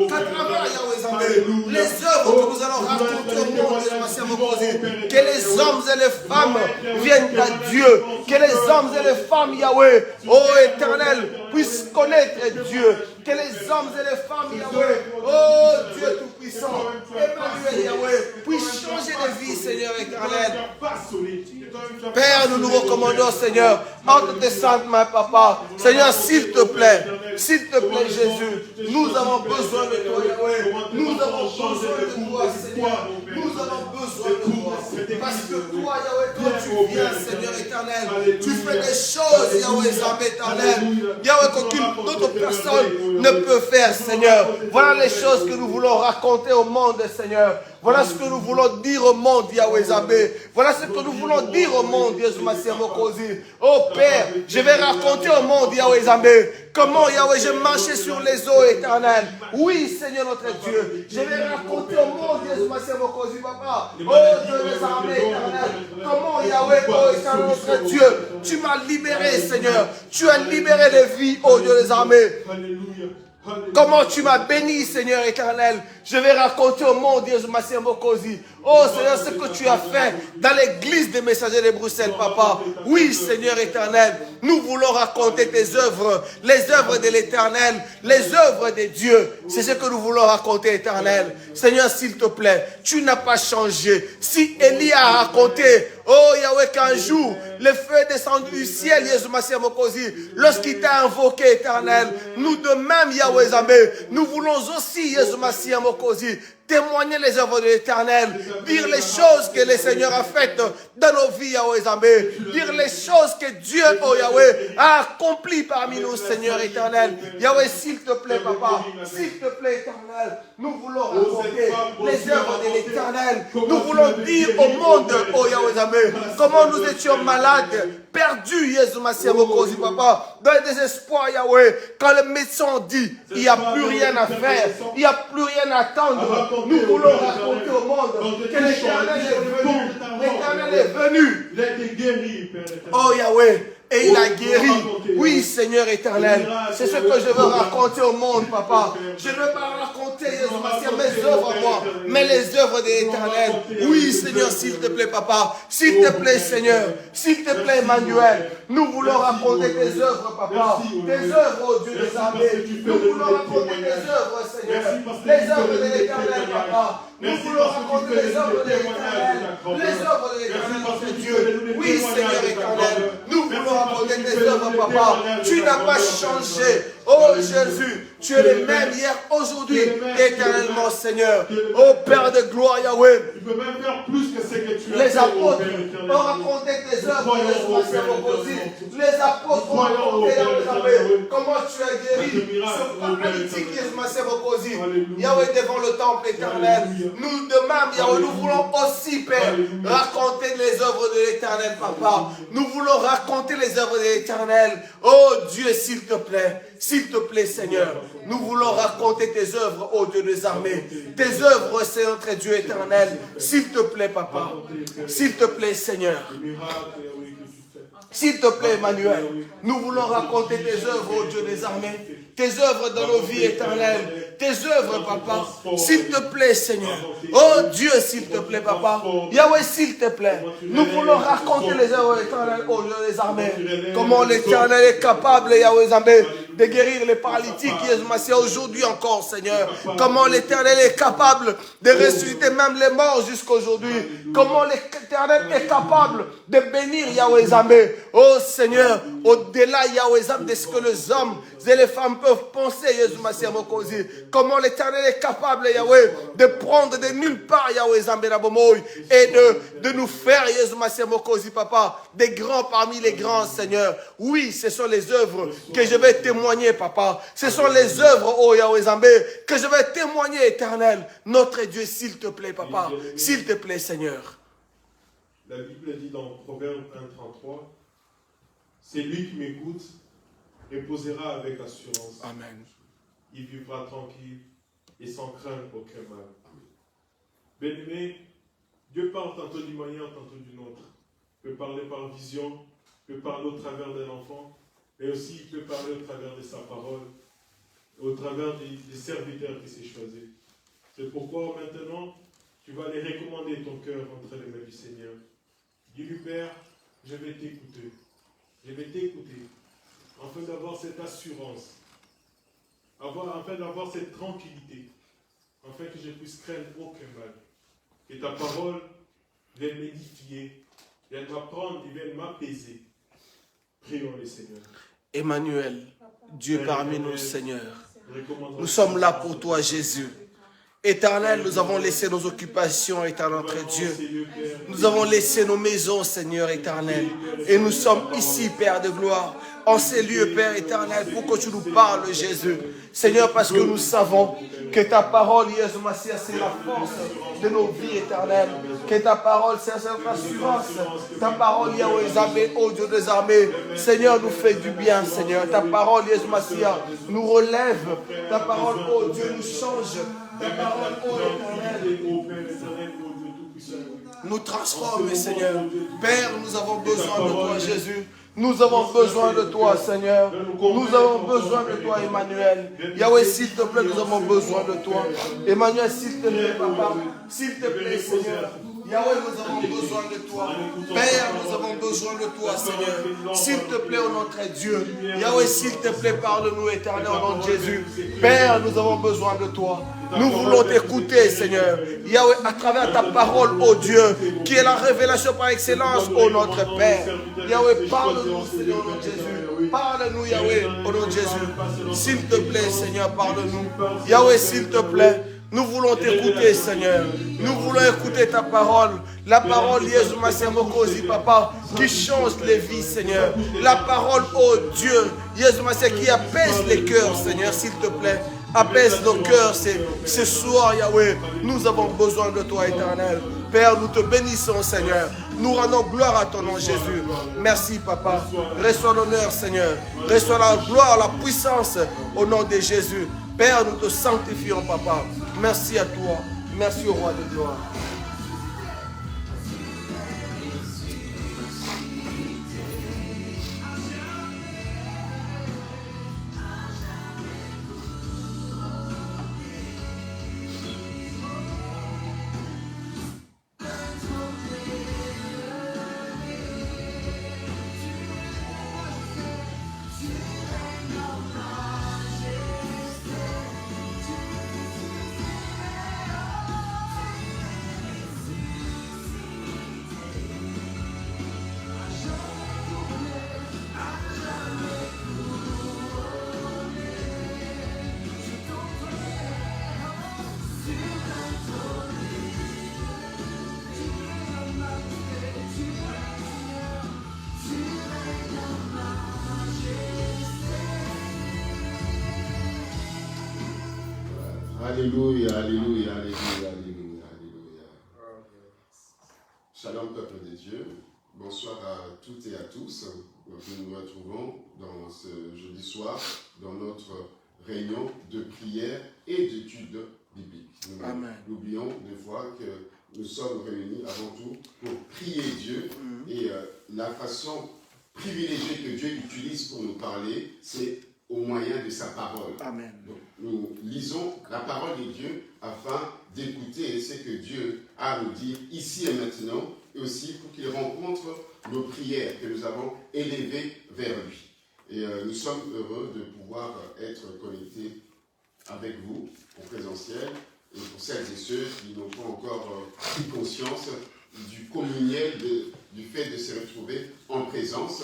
qu'à travers, Yahweh Zambé, les œuvres que nous allons raconter au monde, Jésus Massia Mokosi, que les hommes et les femmes viennent à Dieu, que les hommes et les femmes, Yahweh, oh éternel, puissent connaître Dieu, que les hommes et les femmes, Yahweh, oh Dieu Tout-Puissant, Emmanuel, Yahweh, puissent changer de vie, Seigneur éternel. Père, nous nous recommandons, Seigneur, entre tes saintes mains, papa. Seigneur, s'il te plaît, Jésus, nous avons besoin de toi, Yahweh. Nous avons besoin de toi, Seigneur. Nous avons besoin de toi. Parce que toi, Yahweh, toi, tu viens, Seigneur éternel. Tu fais des choses, Yahweh, Zambé éternel. Yahweh, qu'aucune autre personne ne peut faire, Seigneur. Voilà les choses que nous voulons raconter au monde, Seigneur. Voilà ce que nous voulons dire au monde, Yahweh Zambé. Voilà ce que nous voulons dire au monde, Jésus Massia Mokosi. Oh Père, je vais raconter au monde, Yahweh Zambé, comment, Yahweh, je marchais sur les eaux éternelles. Oui, Seigneur notre Dieu. Je vais raconter au monde, Jésus Massia Mokosi, papa. Oh Dieu des armées éternelles. Comment, Yahweh, oh éternel notre Dieu, tu m'as libéré, Seigneur. Tu as libéré les vies, oh Dieu des armées. Comment tu m'as béni, Seigneur éternel. Je vais raconter au monde, Jésus Massia Mokosi. Oh Seigneur, ce que tu as fait dans l'église des messagers de Bruxelles, papa. Oui, Seigneur éternel, nous voulons raconter tes œuvres, les œuvres de l'éternel, les œuvres de Dieu. C'est ce que nous voulons raconter, éternel. Seigneur, s'il te plaît, tu n'as pas changé. Si Élie a raconté, oh Yahweh, qu'un jour, le feu est descendu du ciel, Jésus Massia Mokosi, lorsqu'il t'a invoqué, éternel, nous de même, Yahweh Zambé, nous voulons aussi, Jésus Massia Mokosi, témoigner les œuvres de l'Éternel, dire les choses que le Seigneur a faites dans nos vies, Yahweh Zambé, dire les choses que Dieu, oh Yahweh, a accomplies parmi nous, Seigneur éternel. Yahweh, s'il te plaît, papa, s'il te plaît, éternel, nous voulons raconter les œuvres de l'Éternel. Nous voulons dire au monde, oh Yahweh Zambé, comment nous étions malades, perdus, Jésus Massia Mokosi, papa, dans le désespoir, Yahweh, quand le médecin dit, il n'y a plus rien à faire, il n'y a plus rien à attendre. Nous voulons raconter au monde que l'Éternel est venu. L'Éternel est venu. Oh Yahweh, et il a guéri. Oui, Seigneur éternel. C'est ce que je veux raconter au monde, papa. Je ne veux pas raconter, mes œuvres à moi, mais les œuvres de l'Éternel. Oui, Seigneur, s'il te plaît, papa. S'il te plaît, Seigneur. S'il te plaît, Emmanuel. Nous voulons raconter tes œuvres, papa. Tes œuvres, oh Dieu des armées. Nous voulons raconter tes œuvres, Seigneur. Les œuvres de l'Éternel, papa. Nous voulons raconter les œuvres de l'Éternel. Les œuvres de l'Éternel, notre Dieu. Oui, Seigneur éternel. Nous voulons raconter tes œuvres, papa. Tu n'as pas changé. Oh Jésus, tu es le même hier, aujourd'hui, éternellement, Seigneur. Oh Père de gloire, Yahweh. Tu peux même faire plus que ce que tu as Les fait, apôtres Père ont raconté tes œuvres, les apôtres ont raconté, Yahweh, comment tu as guéri ce paralytique, Yahweh, devant le temple éternel. Nous, de même, Yahweh, nous voulons aussi, Père, raconter les œuvres de l'éternel, papa. Nous voulons raconter les œuvres de l'éternel. Oh Dieu, s'il te plaît, Seigneur. Nous voulons raconter tes œuvres, ô Dieu des armées. Tes œuvres, c'est notre Dieu éternel. S'il te plaît, papa. S'il te plaît, Seigneur. S'il te plaît, Emmanuel. Nous voulons raconter tes œuvres, ô Dieu des armées. Tes œuvres dans nos vies éternelles. Tes œuvres, papa. S'il te plaît, Seigneur. Oh Dieu, s'il te plaît, papa. Yahweh, s'il te plaît. Nous voulons raconter les œuvres éternelles, ô Dieu des armées. Comment l'Éternel est capable, Yahweh Zambé, de guérir les paralytiques, aujourd'hui encore, Seigneur. Comment l'Éternel est capable de ressusciter même les morts jusqu'aujourd'hui. Comment l'Éternel est capable de bénir Yahweh Zambé. Oh Seigneur, au-delà, Yahweh Zambé, de ce que les hommes et les femmes peuvent penser, Jésus Massia Mokosi. Comment l'Éternel est capable, Yahweh, de prendre de nulle part, Yahweh Zambé Nabomoy, et de nous faire, Jésus Massia Mokosi, papa, des grands parmi les grands, Seigneur. Oui, ce sont les œuvres que je vais témoigner, papa. Ce sont les œuvres, oh Yahweh Zambé, que je vais témoigner, éternel. Notre Dieu, s'il te plaît, papa. S'il te plaît, Seigneur. La Bible dit dans Proverbe 1,33, c'est lui qui m'écoute reposera avec assurance. Amen. Il vivra tranquille et sans craindre aucun mal. Bien-aimé, Dieu parle tantôt d'une manière, tantôt d'une autre. Il peut parler par vision, il peut parler au travers d'un enfant, mais aussi il peut parler au travers de sa parole, au travers des serviteurs qui s'est choisi. C'est pourquoi maintenant, tu vas aller recommander ton cœur entre les mains du Seigneur. Dis-lui, Père, je vais t'écouter. Je vais t'écouter. Afin d'avoir cette assurance, afin d'avoir cette tranquillité, afin que je puisse craindre aucun mal. Que ta parole vienne m'édifier, vienne m'apprendre et vienne m'apaiser. Prions le Seigneur. Emmanuel, Dieu parmi nous, Seigneur. Nous sommes là pour toi, Jésus. Éternel, nous avons laissé nos occupations, éternel notre Dieu. Nous avons laissé nos maisons, Seigneur éternel. Et nous sommes ici, Père de gloire, en ces lieux, Père éternel, pour que tu nous parles, Jésus. Seigneur, parce que nous savons que ta parole, Jésus Massia, c'est la force de nos vies éternelles. Que ta parole, c'est notre assurance. Ta parole, Yahweh Zambé, ô Dieu des armées, Seigneur, nous fait du bien, Seigneur. Ta parole, Jésus Massia, nous relève. Ta parole, ô Dieu, nous change. Ta parole, ô éternel, nous transforme, Seigneur. Père, nous avons besoin de toi, Jésus. Nous avons besoin de toi, Seigneur. Nous avons besoin de toi, Emmanuel. Yahweh, s'il te plaît, nous avons besoin de toi. Emmanuel, s'il te plaît, Papa. S'il te plaît, Seigneur. Yahweh, nous avons besoin de toi. Père, nous avons besoin de toi, Seigneur. S'il te plaît, au nom de très Dieu. Yahweh, s'il te plaît, parle-nous, Éternel, au nom de Jésus. Père, nous avons besoin de toi. Nous voulons t'écouter, Seigneur. Yahweh, à travers ta parole, ô Dieu, qui est la révélation par excellence, ô notre Père. Yahweh, parle-nous, Seigneur, au nom de Jésus. Parle-nous, Yahweh, au nom de Jésus. S'il te plaît, Seigneur, parle-nous. Yahweh, s'il te plaît. Nous voulons t'écouter, Seigneur. Nous voulons écouter ta parole. La parole, Jésus, ma Mokosi, Papa, qui change les vies, Seigneur. La parole, oh Dieu, Jésus, ma qui apaise les cœurs, Seigneur, s'il te plaît. Apaise nos cœurs ce soir, Yahweh. Nous avons besoin de toi, Éternel. Père, nous te bénissons, Seigneur. Nous rendons gloire à ton nom, Jésus. Merci, Papa. Reçois l'honneur, Seigneur. Reçois la gloire, la puissance au nom de Jésus. Père, nous te sanctifions, Papa. Merci à toi. Merci au roi de gloire. Alléluia, alléluia, alléluia, alléluia, alléluia. Shalom, peuple de Dieu. Bonsoir à toutes et à tous. Nous nous retrouvons dans ce jeudi soir dans notre réunion de prière et d'études bibliques. Nous oublions des fois que nous sommes réunis avant tout pour prier Dieu et la façon privilégiée que Dieu utilise pour nous parler, c'est au moyen de sa parole. Amen. Donc, nous lisons la parole de Dieu afin d'écouter ce que Dieu a à nous dire ici et maintenant, et aussi pour qu'il rencontre nos prières que nous avons élevées vers lui. Et nous sommes heureux de pouvoir être connectés avec vous en présentiel, et pour celles et ceux qui n'ont pas encore pris conscience du communiel, du fait de se retrouver en présence.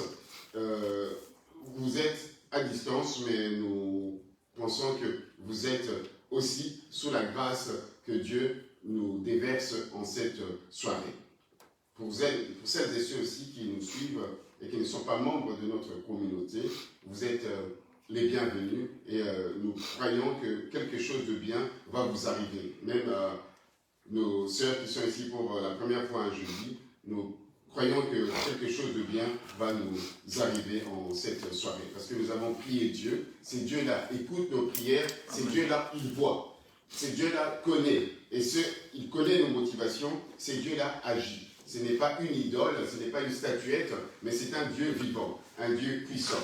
Vous êtes à distance, mais nous pensons que vous êtes aussi sous la grâce que Dieu nous déverse en cette soirée. Pour celles et ceux aussi qui nous suivent et qui ne sont pas membres de notre communauté, vous êtes les bienvenus et nous croyons que quelque chose de bien va vous arriver. Même nos sœurs qui sont ici pour la première fois un jeudi, nous croyons que quelque chose de bien va nous arriver en cette soirée. Parce que nous avons prié Dieu. C'est Dieu-là écoute nos prières. C'est Dieu-là, il voit. C'est Dieu-là connaît. Et il connaît nos motivations. C'est Dieu-là agit. Ce n'est pas une idole, ce n'est pas une statuette, mais c'est un Dieu vivant, un Dieu puissant.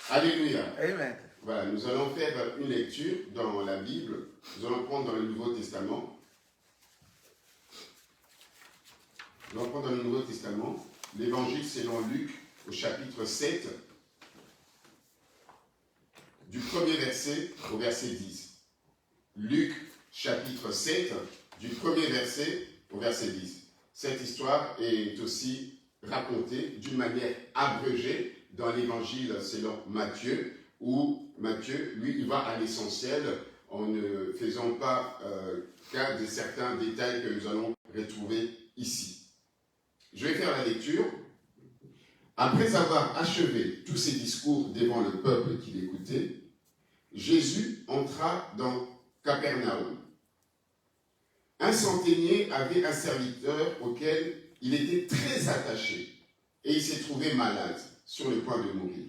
Alléluia. Amen. Voilà, nous allons faire une lecture dans la Bible. Nous allons prendre dans le Nouveau Testament. Nous allons prendre dans le Nouveau Testament l'Évangile selon Luc au chapitre 7, du premier verset au verset 10. Luc chapitre 7, du premier verset au verset 10. Cette histoire est aussi racontée d'une manière abrégée dans l'Évangile selon Matthieu, où Matthieu, lui, il va à l'essentiel en ne faisant pas cas de certains détails que nous allons retrouver ici. Je vais faire la lecture. Après avoir achevé tous ses discours devant le peuple qui l'écoutait, Jésus entra dans Capernaum. Un centenier avait un serviteur auquel il était très attaché et il s'est trouvé malade, sur le point de mourir.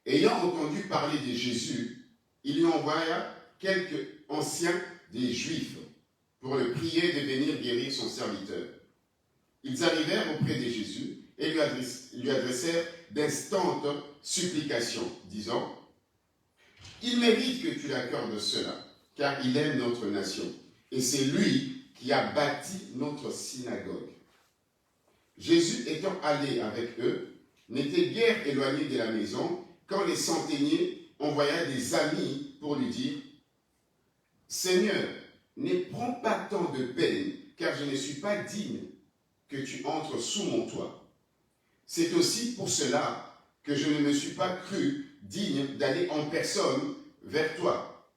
Ayant entendu parler de Jésus, il lui envoya quelques anciens des Juifs pour le prier de venir guérir son serviteur. Ils arrivèrent auprès de Jésus et lui adressèrent d'instantes supplications, disant, « Il mérite que tu l'accordes cela, car il aime notre nation, et c'est lui qui a bâti notre synagogue. » Jésus étant allé avec eux, n'était guère éloigné de la maison, quand les centeniers envoyèrent des amis pour lui dire, « Seigneur, n'éprouve pas tant de peine, car je ne suis pas digne que tu entres sous mon toit. C'est aussi pour cela que je ne me suis pas cru digne d'aller en personne vers toi.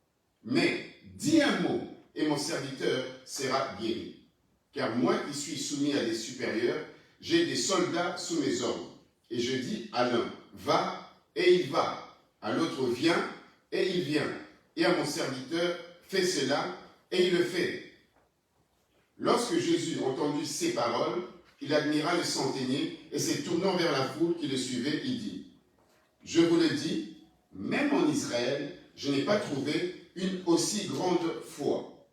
Mais dis un mot, et mon serviteur sera guéri. Car moi qui suis soumis à des supérieurs, j'ai des soldats sous mes ordres. Et je dis à l'un, va, et il va. À l'autre, viens, et il vient. Et à mon serviteur, fais cela, et il le fait. » Lorsque Jésus entendit ces paroles, il admira le centenier, et se tournant vers la foule qui le suivait, il dit, « Je vous le dis, même en Israël, je n'ai pas trouvé une aussi grande foi. »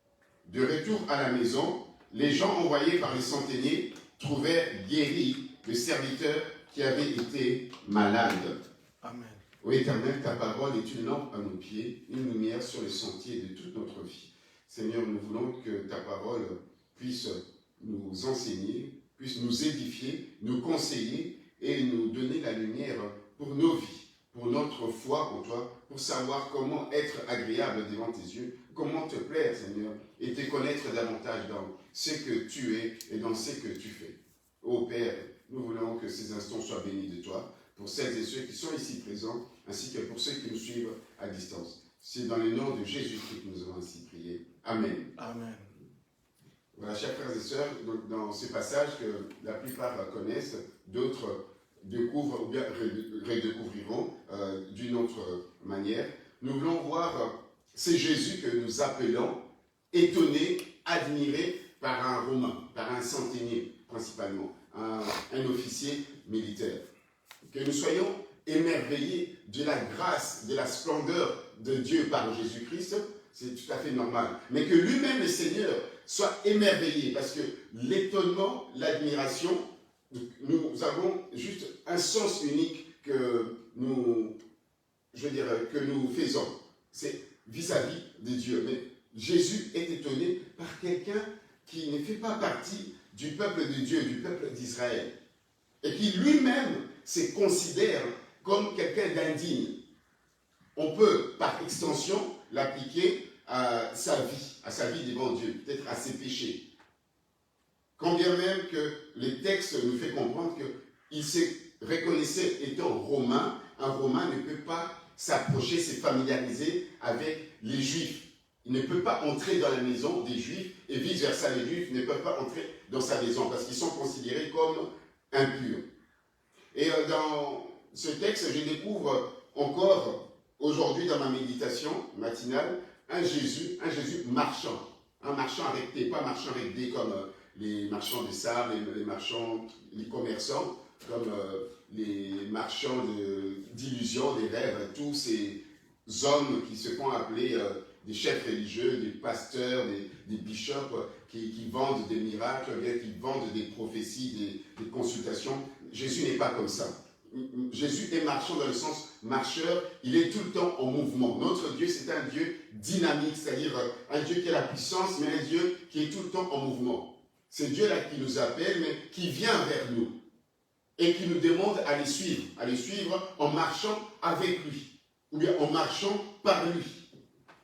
De retour à la maison, les gens envoyés par les centeniers trouvèrent guéri le serviteur qui avait été malade. Amen. Ô Éternel, ta parole est une lampe à nos pieds, une lumière sur le sentier de toute notre vie. Seigneur, nous voulons que ta parole puisse nous enseigner, puisse nous édifier, nous conseiller et nous donner la lumière pour nos vies, pour notre foi en toi, pour savoir comment être agréable devant tes yeux, comment te plaire, Seigneur, et te connaître davantage dans ce que tu es et dans ce que tu fais. Ô Père, nous voulons que ces instants soient bénis de toi, pour celles et ceux qui sont ici présents, ainsi que pour ceux qui nous suivent à distance. C'est dans le nom de Jésus-Christ que nous avons ainsi prié. Amen. Amen. Voilà, chers frères et sœurs, donc dans ces passages que la plupart connaissent, d'autres découvrent ou bien redécouvriront d'une autre manière, nous voulons voir c'est Jésus que nous appelons étonné, admiré par un Romain, par un centenier principalement, un officier militaire. Que nous soyons émerveillés de la grâce, de la splendeur de Dieu par Jésus-Christ, c'est tout à fait normal. Mais que lui-même, le Seigneur, soit émerveillé, parce que l'étonnement, l'admiration, nous avons juste un sens unique que nous faisons. C'est vis-à-vis de Dieu. Mais Jésus est étonné par quelqu'un qui ne fait pas partie du peuple de Dieu, du peuple d'Israël, et qui lui-même se considère comme quelqu'un d'indigne. On peut, par extension, l'appliquer à sa vie devant Dieu, peut-être à ses péchés. Quand bien même que le texte nous fait comprendre qu'il se reconnaissait étant romain, un Romain ne peut pas s'approcher, se familiariser avec les Juifs. Il ne peut pas entrer dans la maison des Juifs et vice-versa, les Juifs ne peuvent pas entrer dans sa maison parce qu'ils sont considérés comme impurs. Et dans ce texte, je découvre encore aujourd'hui dans ma méditation matinale un Jésus marchand. Un marchand avec D, pas marchand avec D comme les marchands de sable, les commerçants, comme les marchands d'illusions, des rêves, tous ces hommes qui se font appeler des chefs religieux, des pasteurs, des bishops qui vendent des miracles, qui vendent des prophéties, des consultations. Jésus n'est pas comme ça. Jésus est marchand dans le sens marcheur, il est tout le temps en mouvement. Notre Dieu, c'est un Dieu dynamique, c'est-à-dire un Dieu qui a la puissance, mais un Dieu qui est tout le temps en mouvement. C'est Dieu-là qui nous appelle, mais qui vient vers nous et qui nous demande à les suivre en marchant avec lui, ou bien en marchant par lui.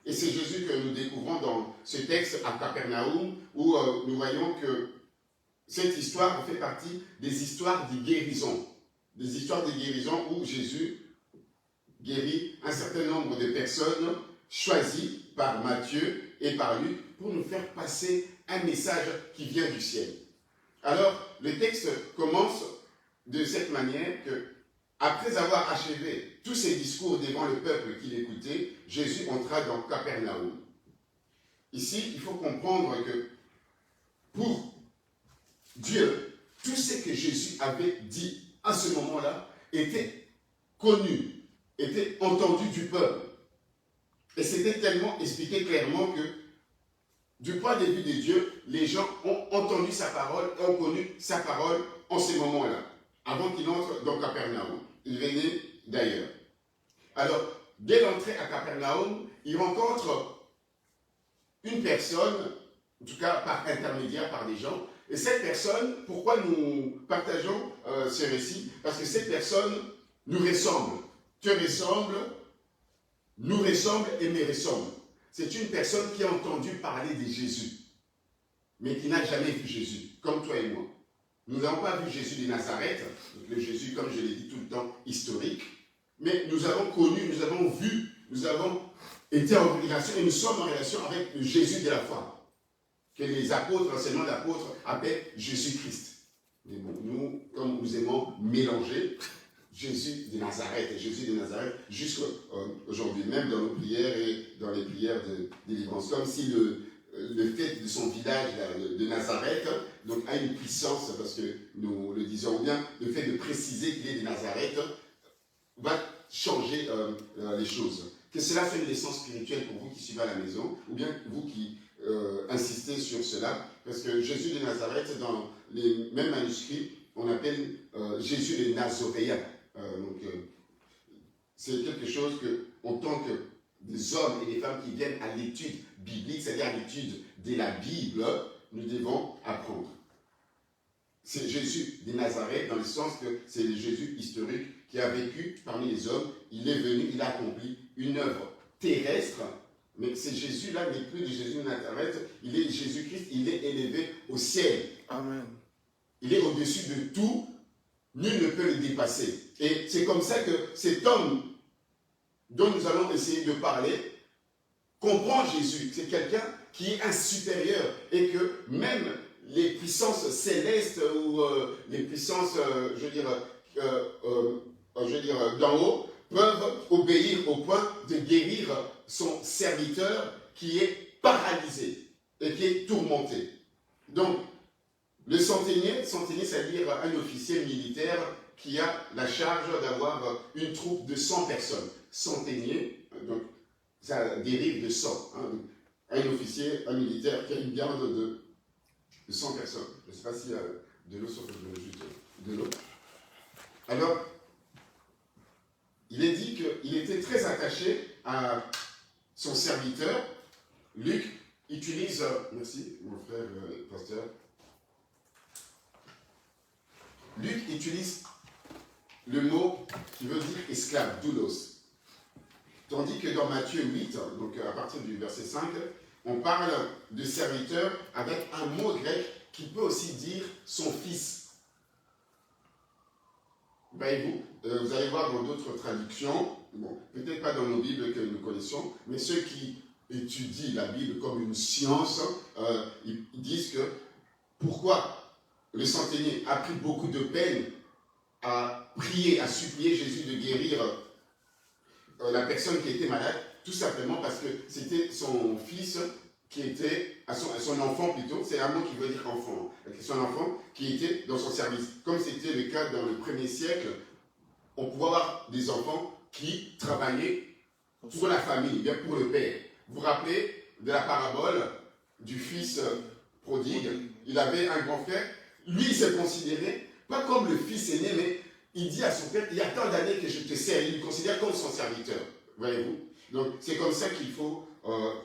Et c'est Jésus que nous découvrons dans ce texte à Capernaum, où nous voyons que cette histoire fait partie des histoires de guérison. Des histoires de guérison où Jésus guérit un certain nombre de personnes choisies par Matthieu et par Luc pour nous faire passer un message qui vient du ciel. Alors, le texte commence de cette manière que, après avoir achevé tous ses discours devant le peuple qui l'écoutait, Jésus entra dans Capernaum. Ici, il faut comprendre que pour Dieu, tout ce que Jésus avait dit à ce moment-là était connu, était entendu du peuple. Et c'était tellement expliqué clairement que, du point de vue de Dieu, les gens ont entendu sa parole, ont connu sa parole en ce moment-là, avant qu'il entre dans Capernaum. il venait d'ailleurs. Alors, dès l'entrée à Capernaum, il rencontre une personne, en tout cas par intermédiaire, par des gens. Et cette personne, pourquoi nous partageons ce récit? Parce que cette personne nous ressemble, te ressemble, nous ressemble et me ressemble. C'est une personne qui a entendu parler de Jésus, mais qui n'a jamais vu Jésus, comme toi et moi. Nous n'avons pas vu Jésus de Nazareth, le Jésus, comme je l'ai dit tout le temps, historique, mais nous avons connu, nous avons vu, nous avons été en relation, et nous sommes en relation avec le Jésus de la foi, que les apôtres, l'enseignement d'apôtres, appellent Jésus-Christ. Mais bon, nous, comme nous aimons mélanger Jésus de Nazareth, et Jésus de Nazareth, jusqu'aujourd'hui, même dans nos prières et dans les prières de délivrance, comme si le fait de son village de Nazareth donc, a une puissance, parce que nous le disons bien, le fait de préciser qu'il est de Nazareth va changer les choses. Que cela fait une leçon spirituelle pour vous qui suivez à la maison, ou bien vous qui insistez sur cela, parce que Jésus de Nazareth, dans les mêmes manuscrits, on appelle Jésus le Nazoréen. C'est quelque chose que, en tant que des hommes et des femmes qui viennent à l'étude biblique, c'est-à-dire à l'étude de la Bible, nous devons apprendre. C'est Jésus de Nazareth, dans le sens que c'est le Jésus historique qui a vécu parmi les hommes. Il est venu, il a accompli une œuvre terrestre, mais ce Jésus-là n'est plus de Jésus de Nazareth, il est Jésus-Christ, il est élevé au ciel. Amen. Il est au-dessus de tout, nul ne peut le dépasser. Et c'est comme ça que cet homme dont nous allons essayer de parler comprend Jésus. C'est quelqu'un qui est un supérieur et que même les puissances célestes ou les puissances, d'en haut peuvent obéir au point de guérir son serviteur qui est paralysé et qui est tourmenté. Donc, le centenier, c'est-à-dire un officier militaire qui a la charge d'avoir une troupe de 100 personnes. Centenier, donc ça dérive de 100. Hein. Un officier, un militaire qui a une garde de 100 personnes. Je ne sais pas s'il y a de l'eau sur de l'eau. Alors, il est dit qu'il était très attaché à son serviteur. Luc utilise, merci mon frère pasteur, Luc utilise le mot qui veut dire esclave, doulos. Tandis que dans Matthieu 8, donc à partir du verset 5, on parle de serviteur avec un mot grec qui peut aussi dire son fils. Voyez-vous, vous allez voir dans d'autres traductions, bon, peut-être pas dans nos Bibles que nous connaissons, mais ceux qui étudient la Bible comme une science, ils disent que pourquoi le centenier a pris beaucoup de peine à prier, à supplier Jésus de guérir la personne qui était malade, tout simplement parce que c'était son fils qui était, son enfant plutôt, c'est un mot qui veut dire enfant, son enfant qui était dans son service. Comme c'était le cas dans le 1er siècle, on pouvait avoir des enfants qui travaillaient pour la famille, bien pour le père. Vous vous rappelez de la parabole du fils prodigue? Il avait un grand frère, lui il se considérait pas comme le fils aîné, mais il dit à son père, il y a tant d'années que je te sers, il le considère comme son serviteur, voyez-vous. Donc c'est comme ça qu'il faut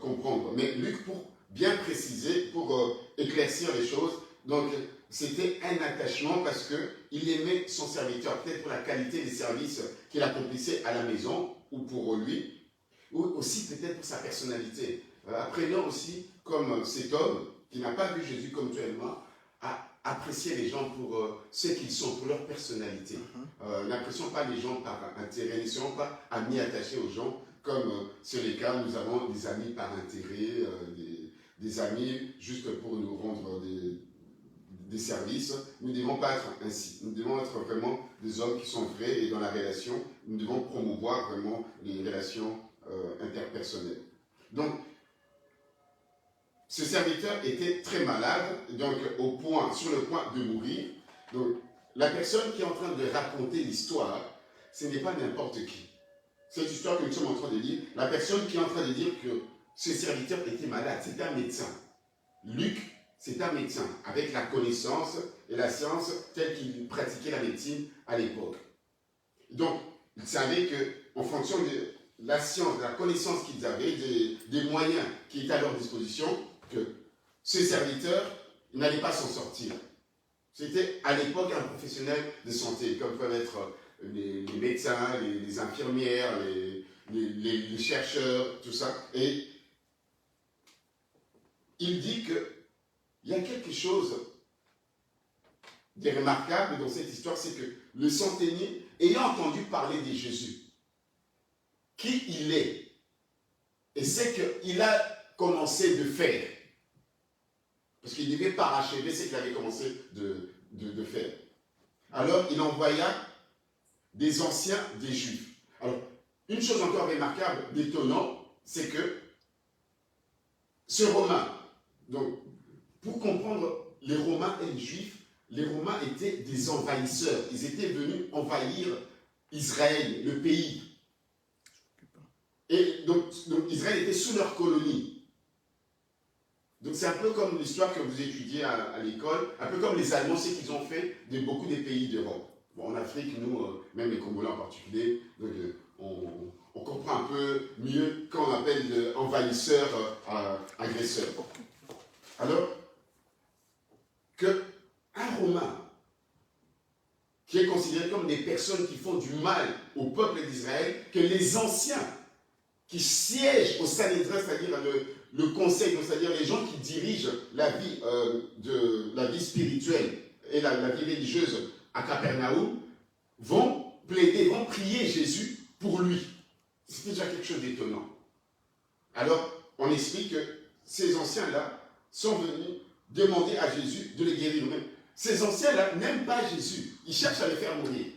comprendre. Mais Luc, pour bien préciser, pour éclaircir les choses, donc c'était un attachement parce qu'il aimait son serviteur, peut-être pour la qualité des services qu'il accomplissait à la maison, ou pour lui, ou aussi peut-être pour sa personnalité. Apprenons aussi, comme cet homme qui n'a pas vu Jésus comme toi et moi, à apprécier les gens pour ce qu'ils sont, pour leur personnalité. N'apprécions pas les gens par intérêt, ne soyons pas amis attachés aux gens, comme c'est le cas, nous avons des amis par intérêt, des amis juste pour nous rendre des services. Nous ne devons pas être ainsi. Nous devons être vraiment des hommes qui sont vrais et dans la relation, nous devons promouvoir vraiment les relations interpersonnelles. Donc, ce serviteur était très malade, donc sur le point de mourir. Donc, la personne qui est en train de raconter l'histoire, ce n'est pas n'importe qui. Cette histoire que nous sommes en train de lire, la personne qui est en train de dire que ce serviteur était malade, c'est un médecin. Luc, c'est un médecin, avec la connaissance et la science telle qu'il pratiquait la médecine à l'époque. Donc, ils savaient qu'en fonction de la science, de la connaissance qu'ils avaient, des moyens qui étaient à leur disposition, que ces serviteurs n'allaient pas s'en sortir. C'était à l'époque un professionnel de santé, comme peuvent être les médecins, les infirmières, les chercheurs, tout ça. Et il dit qu'il y a quelque chose de remarquable dans cette histoire, c'est que le centenier, ayant entendu parler de Jésus, qui il est, et c'est qu'il a commencé de faire, parce qu'il devait parachever ce qu'il avait commencé de faire. Alors, il envoya des anciens des Juifs. Alors, une chose encore remarquable, d'étonnant, c'est que ce Romain, donc, pour comprendre les Romains et les Juifs, les Romains étaient des envahisseurs. Ils étaient venus envahir Israël, le pays. Et donc Israël était sous leur colonie. Donc c'est un peu comme l'histoire que vous étudiez à l'école, un peu comme les Allemands, c'est qu'ils ont fait de beaucoup des pays d'Europe. Bon, en Afrique, nous, même les Congolais en particulier, donc, on comprend un peu mieux quand on appelle envahisseurs, agresseurs. Alors, qu'un Romain, qui est considéré comme des personnes qui font du mal au peuple d'Israël, que les anciens qui siègent au Sanhédrin, c'est-à-dire le conseil, c'est-à-dire les gens qui dirigent la vie spirituelle et la vie religieuse à Capernaum, vont plaider, vont prier Jésus pour lui. C'est déjà quelque chose d'étonnant. Alors, on explique que ces anciens-là sont venus demander à Jésus de les guérir eux-mêmes. Ces anciens-là n'aiment pas Jésus. Ils cherchent à le faire mourir.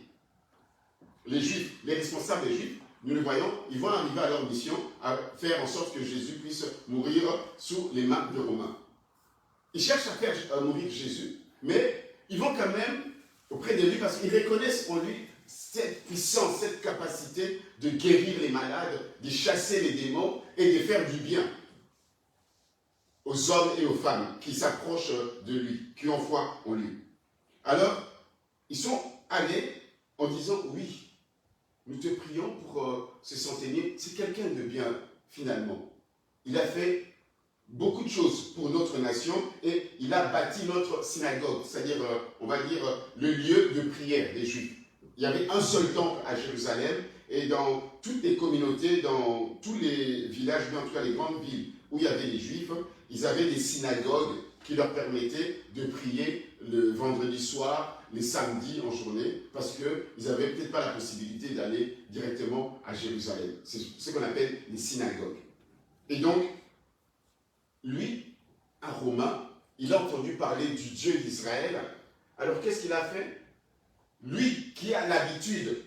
Les Juifs, les responsables des Juifs, nous le voyons, ils vont arriver à leur mission à faire en sorte que Jésus puisse mourir sous les mains de Romains. Ils cherchent à faire mourir Jésus, mais ils vont quand même auprès de lui parce qu'ils reconnaissent en lui cette puissance, cette capacité de guérir les malades, de chasser les démons et de faire du bien aux hommes et aux femmes qui s'approchent de lui, qui ont foi en lui. Alors, ils sont allés en disant, oui, nous te prions pour ce centenier, c'est quelqu'un de bien, finalement. Il a fait beaucoup de choses pour notre nation et il a bâti notre synagogue, c'est-à-dire, on va dire, le lieu de prière des Juifs. Il y avait un seul temple à Jérusalem et dans toutes les communautés, dans tous les villages, mais en tout cas les grandes villes où il y avait les Juifs, ils avaient des synagogues qui leur permettaient de prier le vendredi soir, les samedis en journée, parce qu'ils n'avaient peut-être pas la possibilité d'aller directement à Jérusalem. C'est ce qu'on appelle les synagogues. Et donc, lui, un Romain, il a entendu parler du Dieu d'Israël. Alors qu'est-ce qu'il a fait? Lui qui a l'habitude,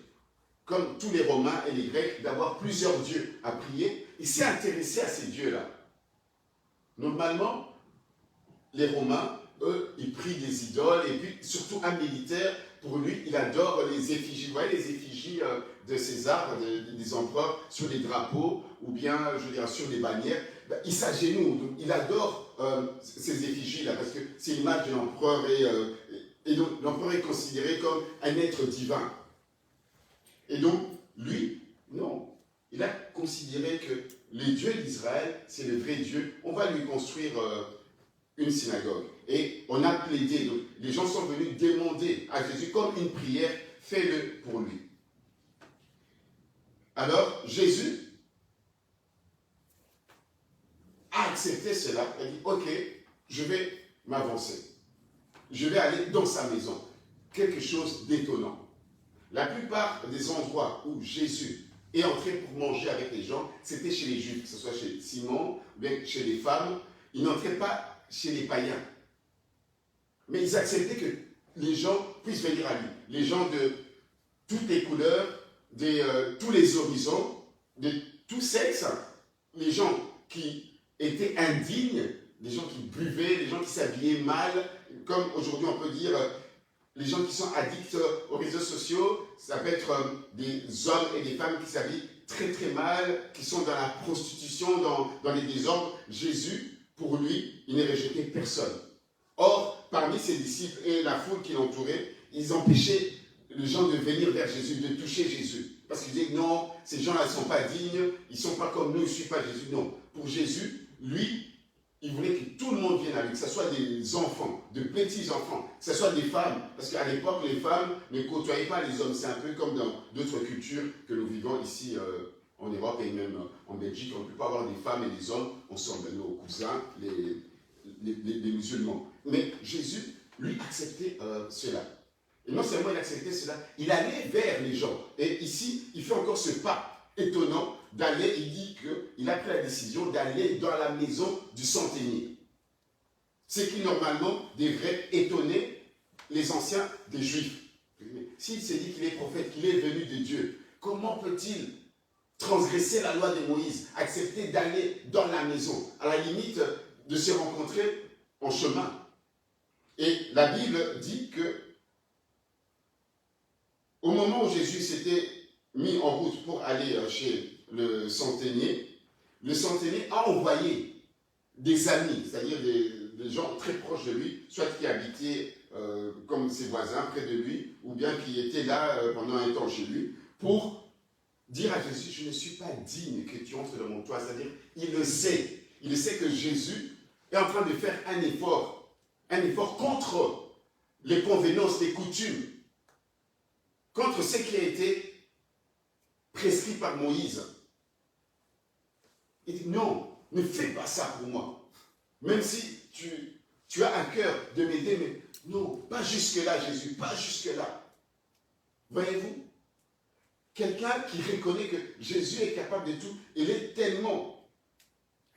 comme tous les Romains et les Grecs, d'avoir plusieurs dieux à prier, il s'est intéressé à ces dieux-là. Normalement, les Romains, eux, ils prient des idoles, et puis surtout un militaire, pour lui, il adore les effigies. Vous voyez les effigies de César, des empereurs, sur les drapeaux, ou bien, je veux dire, sur les bannières. Ben, il s'agenouille, donc il adore ces effigies-là, parce que c'est l'image de l'empereur, et donc l'empereur est considéré comme un être divin. Et donc, lui, non. Il a considéré que le Dieu d'Israël, c'est le vrai Dieu. On va lui construire une synagogue. Et on a plaidé. Donc, les gens sont venus demander à Jésus, comme une prière, fais-le pour lui. Alors, Jésus a accepté cela. Il a dit, ok, je vais m'avancer. Je vais aller dans sa maison. Quelque chose d'étonnant. La plupart des endroits où Jésus est entré pour manger avec les gens, c'était chez les Juifs, que ce soit chez Simon, ou bien chez les femmes. Il n'entrait pas chez les païens. Mais ils acceptaient que les gens puissent venir à lui. Les gens de toutes les couleurs, de tous les horizons, de tous sexes. Les gens qui étaient indignes, les gens qui buvaient, les gens qui s'habillaient mal, comme aujourd'hui on peut dire, les gens qui sont addicts aux réseaux sociaux, ça peut être des hommes et des femmes qui s'habillent très très mal, qui sont dans la prostitution, dans les désordres. Jésus, pour lui, il ne rejetait personne. Or, parmi ses disciples et la foule qui l'entourait, ils empêchaient les gens de venir vers Jésus, de toucher Jésus. Parce qu'ils disaient non, ces gens-là ne sont pas dignes, ils ne sont pas comme nous, ils ne suivent pas Jésus. Non, pour Jésus, lui, il voulait que tout le monde vienne à lui, que ce soit des enfants, de petits-enfants, que ce soit des femmes. Parce qu'à l'époque, les femmes ne côtoyaient pas les hommes. C'est un peu comme dans d'autres cultures que nous vivons ici en Europe et même en Belgique. On ne peut pas avoir des femmes et des hommes ensemble, nos cousins, les musulmans. Mais Jésus, lui, acceptait cela. Et non seulement il acceptait cela, il allait vers les gens. Et ici, il fait encore ce pas étonnant d'aller, il dit qu'il a pris la décision d'aller dans la maison du centenier. Ce qui normalement devrait étonner les anciens des Juifs. S'il s'est dit qu'il est prophète, qu'il est venu de Dieu, comment peut-il transgresser la loi de Moïse, accepter d'aller dans la maison, à la limite de se rencontrer en chemin? Et la Bible dit que au moment où Jésus s'était mis en route pour aller chez le centenier a envoyé des amis, c'est-à-dire des gens très proches de lui, soit qui habitaient comme ses voisins près de lui, ou bien qui étaient là pendant un temps chez lui, pour dire à Jésus, je ne suis pas digne que tu entres dans mon toit. C'est-à-dire, il le sait que Jésus est en train de faire un effort contre les convenances, les coutumes, contre ce qui a été prescrit par Moïse. Il dit, non, ne fais pas ça pour moi. Même si tu as un cœur de m'aider, mais non, pas jusque-là, Jésus, pas jusque-là. Voyez-vous, quelqu'un qui reconnaît que Jésus est capable de tout, il est tellement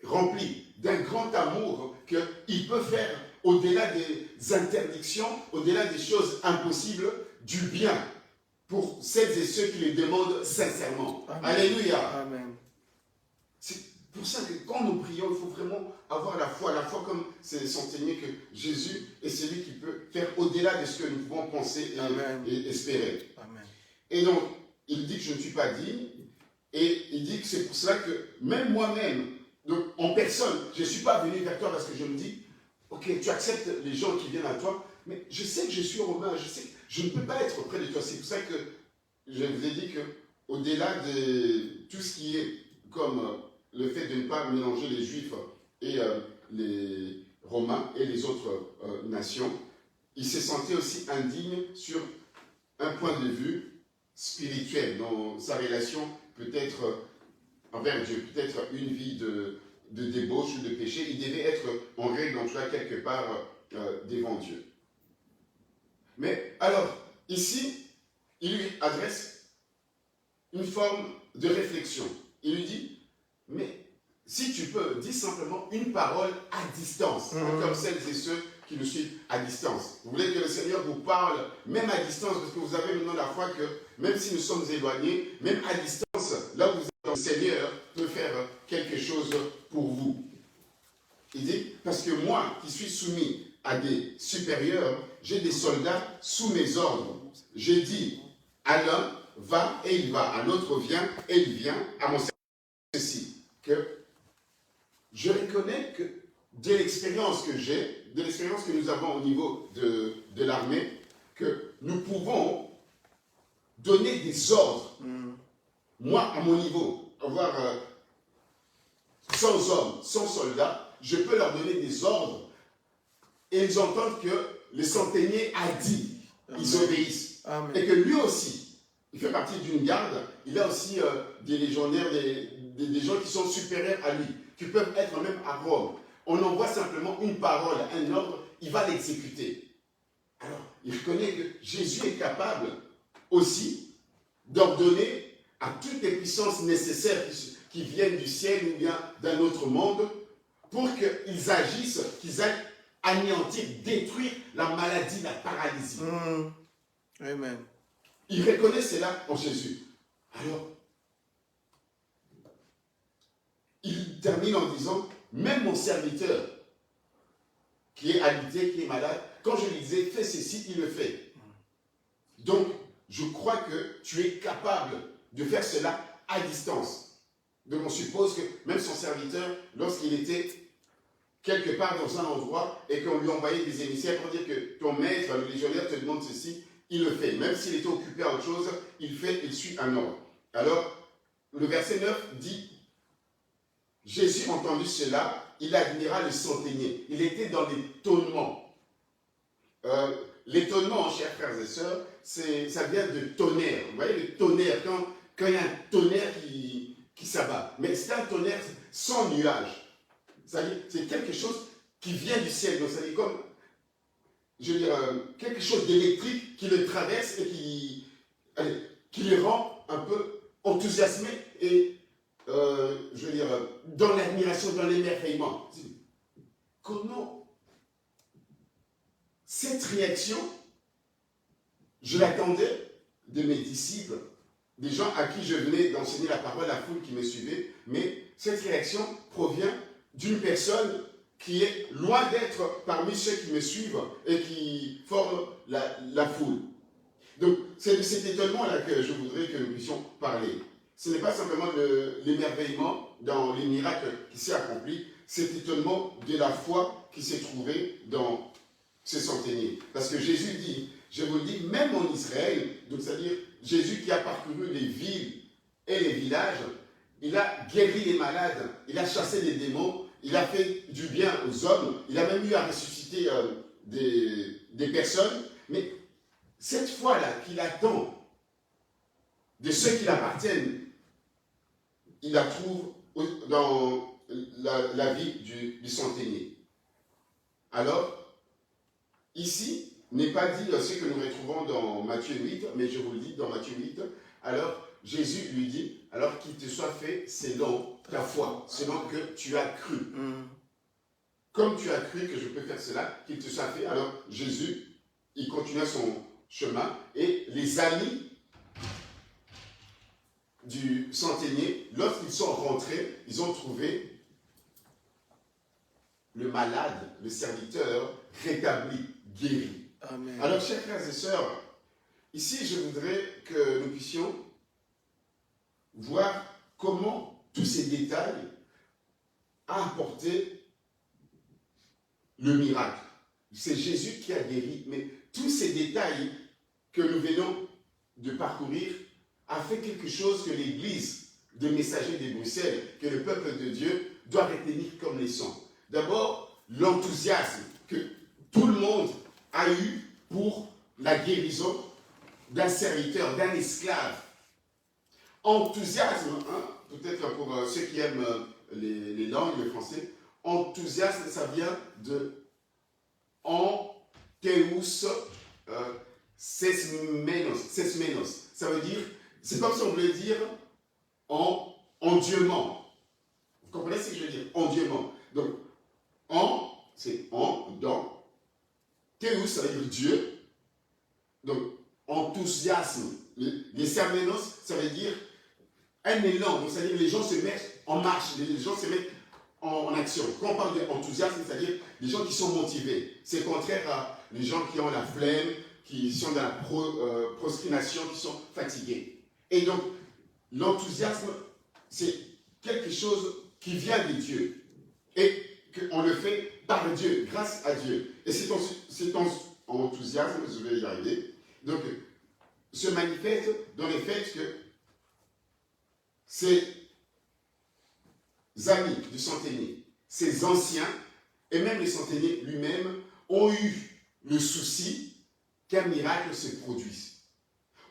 rempli d'un grand amour qu'il peut faire, au-delà des interdictions, au-delà des choses impossibles, du bien pour celles et ceux qui les demandent sincèrement. Amen. Alléluia. Amen. C'est pour ça que quand nous prions, il faut vraiment avoir la foi comme c'est centenier que Jésus est celui qui peut faire au-delà de ce que nous pouvons penser et espérer. Amen. Et donc, il dit que je ne suis pas digne, et il dit que c'est pour cela que même moi-même, donc en personne, je ne suis pas venu vers toi parce que je me dis, ok, tu acceptes les gens qui viennent à toi, mais je sais que je suis romain, je sais que je ne peux pas être près de toi. C'est pour ça que je vous ai dit qu'au-delà de tout ce qui est comme le fait de ne pas mélanger les Juifs et les Romains et les autres nations, il s'est senti aussi indigne sur un point de vue spirituel, dans sa relation peut-être envers Dieu, peut-être une vie de débauche ou de péché. Il devait être en règle, en tout cas quelque part, devant Dieu. Mais alors, ici, il lui adresse une forme de réflexion. Il lui dit, mais si tu peux, dis simplement une parole à distance, comme celles et ceux qui nous suivent à distance. Vous voulez que le Seigneur vous parle, même à distance, parce que vous avez maintenant la foi que, même si nous sommes éloignés, même à distance, là où vous êtes, le Seigneur peut faire quelque chose pour vous. Il dit, parce que moi, qui suis soumis à des supérieurs, j'ai des soldats sous mes ordres. J'ai dit à l'un, va et il va, à l'autre, viens et il vient, à mon service. Ceci, que je reconnais que de l'expérience que j'ai, de l'expérience que nous avons au niveau de l'armée, que nous pouvons donner des ordres. Moi, à mon niveau, avoir 100 hommes, 100 soldats, je peux leur donner des ordres et ils entendent que le centenier a dit, ils obéissent. Amen. Et que lui aussi, il fait partie d'une garde, il a aussi des légionnaires, des gens qui sont supérieurs à lui, qui peuvent être même à Rome. On envoie simplement une parole, un ordre, il va l'exécuter. Alors, il reconnaît que Jésus est capable aussi d'ordonner à toutes les puissances nécessaires qui viennent du ciel ou bien d'un autre monde pour qu'ils agissent, qu'ils aillent anéantir, détruire la maladie, la paralysie. Amen. Il reconnaît cela en Jésus. Alors, il termine en disant, même mon serviteur qui est habité, qui est malade, quand je lui disais, fais ceci, il le fait. Donc, je crois que tu es capable de faire cela à distance. Donc, on suppose que même son serviteur, lorsqu'il était quelque part dans un endroit et qu'on lui envoyait des émissaires pour dire que ton maître, le légionnaire, te demande ceci, il le fait. Même s'il était occupé à autre chose, il suit un ordre. Alors, le verset 9 dit, Jésus entendu cela, il admira le centenier. Il était dans l'étonnement. L'étonnement, chers frères et sœurs, ça vient de tonnerre. Vous voyez le tonnerre, quand il y a un tonnerre qui s'abat. Mais c'est un tonnerre sans nuage. C'est quelque chose qui vient du ciel. Donc, c'est comme, je veux dire, quelque chose d'électrique qui le traverse et qui le rend un peu enthousiasmé et, je veux dire, dans l'admiration, dans l'émerveillement. Comment cette réaction, je l'attendais de mes disciples, des gens à qui je venais d'enseigner la parole, la foule qui me suivait, mais cette réaction provient d'une personne qui est loin d'être parmi ceux qui me suivent et qui forment la foule. Donc, c'est de cet étonnement-là que je voudrais que nous puissions parler. Ce n'est pas simplement l'émerveillement dans les miracles qui s'est accompli, cet étonnement de la foi qui s'est trouvée dans ce centenier. Parce que Jésus dit, je vous le dis, même en Israël, donc c'est-à-dire Jésus qui a parcouru les villes et les villages, il a guéri les malades, il a chassé les démons, il a fait du bien aux hommes, il a même eu à ressusciter des personnes, mais cette foi-là qu'il attend de ceux qui l'appartiennent, il la trouve dans la vie du centenier. Alors, ici, n'est pas dit ce que nous retrouvons dans Matthieu 8, mais je vous le dis dans Matthieu 8, alors Jésus lui dit, alors qu'il te soit fait selon ta foi, selon que tu as cru. Comme tu as cru que je peux faire cela, qu'il te soit fait, alors Jésus, il continua son chemin et les amis du centenier, lorsqu'ils sont rentrés, ils ont trouvé le malade, le serviteur, rétabli, guéri. Amen. Alors, chers frères et sœurs, ici, je voudrais que nous puissions voir comment tous ces détails ont apporté le miracle. C'est Jésus qui a guéri, mais tous ces détails que nous venons de parcourir a fait quelque chose que l'Église des messagers de Bruxelles, que le peuple de Dieu doit retenir comme leçon. D'abord, l'enthousiasme que tout le monde a eu pour la guérison d'un serviteur, d'un esclave. Enthousiasme, peut-être pour ceux qui aiment les langues, le français, enthousiasme, ça vient de entheus sesmenos. Ça veut dire, c'est comme si on voulait dire endieuement. Vous comprenez ce que je veux dire? Endieuement. Donc, c'est dans. Théus, ça veut dire Dieu. Donc, enthousiasme. Les sermenos, ça veut dire un élan. Donc, c'est-à-dire les gens se mettent en marche, les gens se mettent en action. Quand on parle d'enthousiasme, c'est-à-dire les gens qui sont motivés. C'est contraire à les gens qui ont la flemme, qui sont dans la prostrination, qui sont fatigués. Et donc, l'enthousiasme, c'est quelque chose qui vient de Dieu. Et qu'on le fait par Dieu, grâce à Dieu. Et cet enthousiasme, je vais y arriver, donc, se manifeste dans le fait que ces amis du centenier, ces anciens, et même les centeniers lui-même, ont eu le souci qu'un miracle se produise.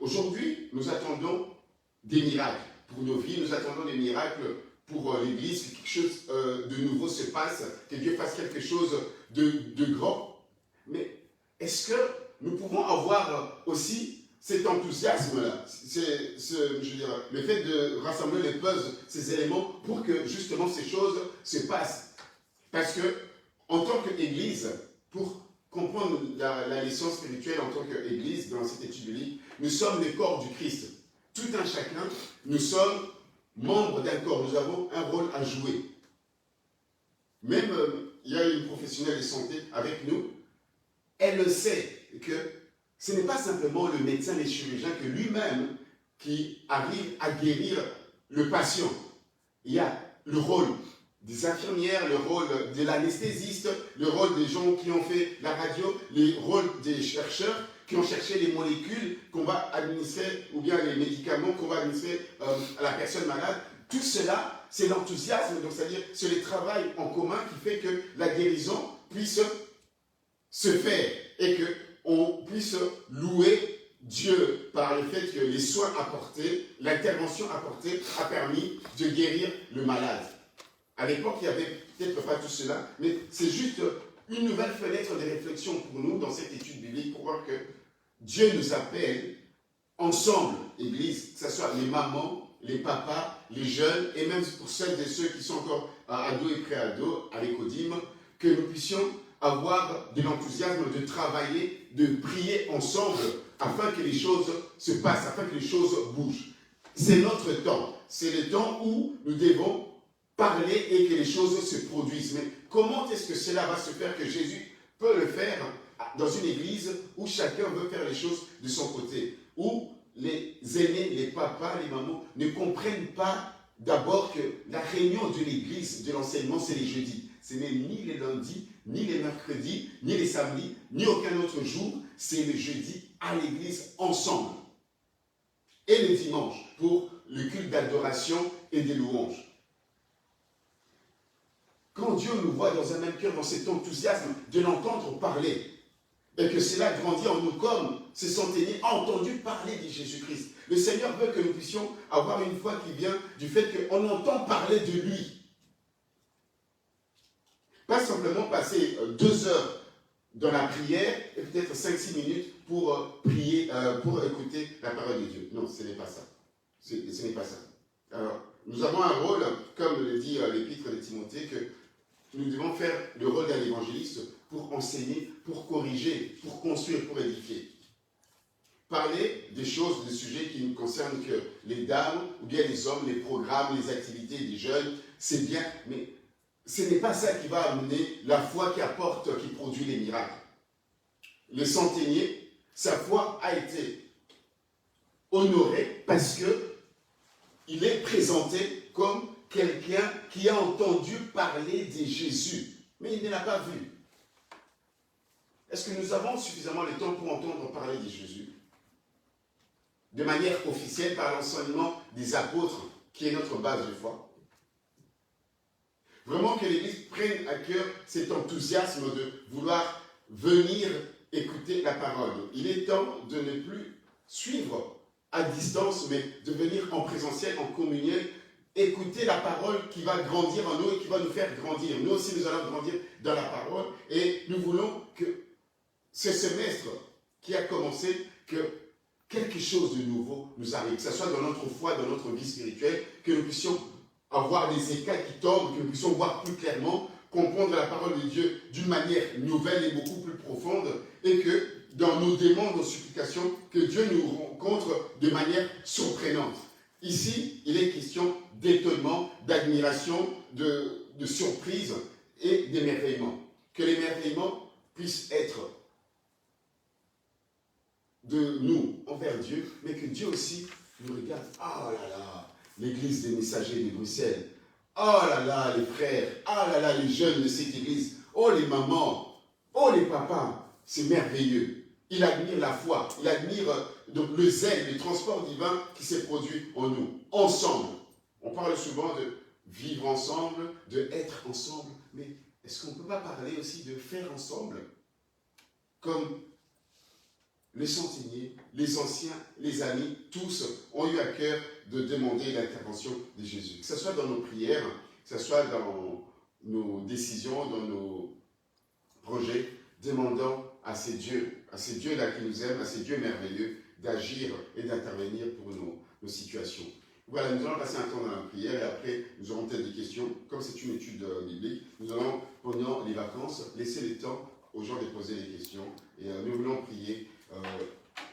Aujourd'hui, nous attendons des miracles pour nos vies, nous attendons des miracles pour l'Église, que quelque chose de nouveau se passe, que Dieu fasse quelque chose de grand. Mais est-ce que nous pouvons avoir aussi cet enthousiasme-là, je veux dire, le fait de rassembler les puzzles, ces éléments, pour que justement ces choses se passent? Parce que, en tant qu'Église, pour comprendre la leçon spirituelle en tant qu'Église dans cette étude biblique, nous sommes le corps du Christ. Tout un chacun, nous sommes membres d'un corps, nous avons un rôle à jouer. Même, il y a une professionnelle de santé avec nous, elle le sait que ce n'est pas simplement le médecin, le chirurgien, que lui-même qui arrive à guérir le patient. Il y a le rôle des infirmières, le rôle de l'anesthésiste, le rôle des gens qui ont fait la radio, le rôle des chercheurs qui ont cherché les molécules qu'on va administrer, ou bien les médicaments qu'on va administrer à la personne malade. Tout cela, c'est l'enthousiasme, donc c'est-à-dire c'est le travail en commun qui fait que la guérison puisse se faire et qu'on puisse louer Dieu par le fait que les soins apportés, l'intervention apportée a permis de guérir le malade. À l'époque, il n'y avait peut-être pas tout cela, mais c'est juste une nouvelle fenêtre de réflexion pour nous dans cette étude biblique pour voir que Dieu nous appelle ensemble, Église, que ce soit les mamans, les papas, les jeunes, et même pour celles et ceux qui sont encore ados et pré-ados, à l'écodime, que nous puissions avoir de l'enthousiasme de travailler, de prier ensemble, afin que les choses se passent, afin que les choses bougent. C'est notre temps. C'est le temps où nous devons parler et que les choses se produisent. Mais comment est-ce que cela va se faire, que Jésus peut le faire dans une église où chacun veut faire les choses de son côté, où les aînés, les papas, les mamans ne comprennent pas d'abord que la réunion de l'église, de l'enseignement, c'est les jeudis. Ce n'est ni les lundis, ni les mercredis, ni les samedis, ni aucun autre jour. C'est le jeudi à l'église ensemble. Et le dimanche pour le culte d'adoration et des louanges. Quand Dieu nous voit dans un même cœur, dans cet enthousiasme de l'entendre parler, et que cela grandit en nous comme ce centenier a entendu parler de Jésus-Christ. Le Seigneur veut que nous puissions avoir une foi qui vient du fait qu'on entend parler de lui. Pas simplement passer 2 heures dans la prière et peut-être 5-6 minutes pour prier, pour écouter la parole de Dieu. Non, ce n'est pas ça. Ce n'est pas ça. Alors, nous avons un rôle, comme le dit l'épître de Timothée, que nous devons faire le rôle d'un évangéliste pour enseigner, pour corriger, pour construire, pour édifier. Parler des choses, des sujets qui ne concernent que les dames, ou bien les hommes, les programmes, les activités des jeunes, c'est bien, mais ce n'est pas ça qui va amener la foi qui apporte, qui produit les miracles. Le centenier, sa foi a été honorée parce qu'il est présenté comme quelqu'un qui a entendu parler de Jésus, mais il ne l'a pas vu. Est-ce que nous avons suffisamment de temps pour entendre parler de Jésus de manière officielle par l'enseignement des apôtres, qui est notre base de foi? Vraiment que l'Église prenne à cœur cet enthousiasme de vouloir venir écouter la parole. Il est temps de ne plus suivre à distance, mais de venir en présentiel, en communion, écouter la parole qui va grandir en nous et qui va nous faire grandir. Nous aussi, nous allons grandir dans la parole et nous voulons que ce semestre qui a commencé, que quelque chose de nouveau nous arrive, que ce soit dans notre foi, dans notre vie spirituelle, que nous puissions avoir des écailles qui tombent, que nous puissions voir plus clairement, comprendre la parole de Dieu d'une manière nouvelle et beaucoup plus profonde, et que dans nos demandes, nos supplications, que Dieu nous rencontre de manière surprenante. Ici, il est question d'étonnement, d'admiration, de surprise et d'émerveillement. Que l'émerveillement puisse être de nous envers Dieu, mais que Dieu aussi nous regarde. Oh là là, l'église des messagers de Bruxelles. Oh là là, les frères. Oh là là, les jeunes de cette église. Oh les mamans. Oh les papas. C'est merveilleux. Il admire la foi. Il admire donc le zèle, le transport divin qui s'est produit en nous. Ensemble. On parle souvent de vivre ensemble, de être ensemble. Mais est-ce qu'on ne peut pas parler aussi de faire ensemble? Comme les centeniers, les anciens, les amis, tous ont eu à cœur de demander l'intervention de Jésus. Que ce soit dans nos prières, que ce soit dans nos décisions, dans nos projets, demandant à ces dieux-là qui nous aiment, à ces dieux merveilleux, d'agir et d'intervenir pour nos situations. Voilà, nous allons passer un temps dans la prière et après nous aurons peut-être des questions. Comme c'est une étude biblique, nous allons, pendant les vacances, laisser le temps aux gens de poser des questions et nous voulons prier.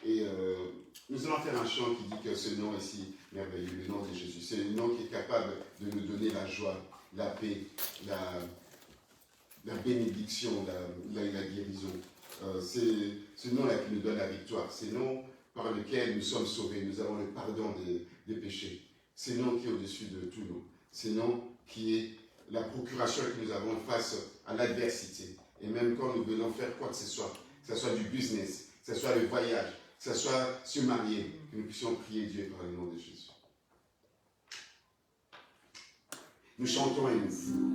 Nous allons faire un chant qui dit que ce nom est si merveilleux, le nom de Jésus. C'est le nom qui est capable de nous donner la joie, la paix, la bénédiction, la guérison. C'est ce nom-là qui nous donne la victoire. C'est le nom par lequel nous sommes sauvés. Nous avons le pardon des péchés. C'est le nom qui est au-dessus de tout nous. C'est le nom qui est la procuration que nous avons face à l'adversité. Et même quand nous venons faire quoi que ce soit du business, que ce soit le voyage, que ce soit se marier, que nous puissions prier Dieu par le nom de Jésus. Nous chantons et nous prions.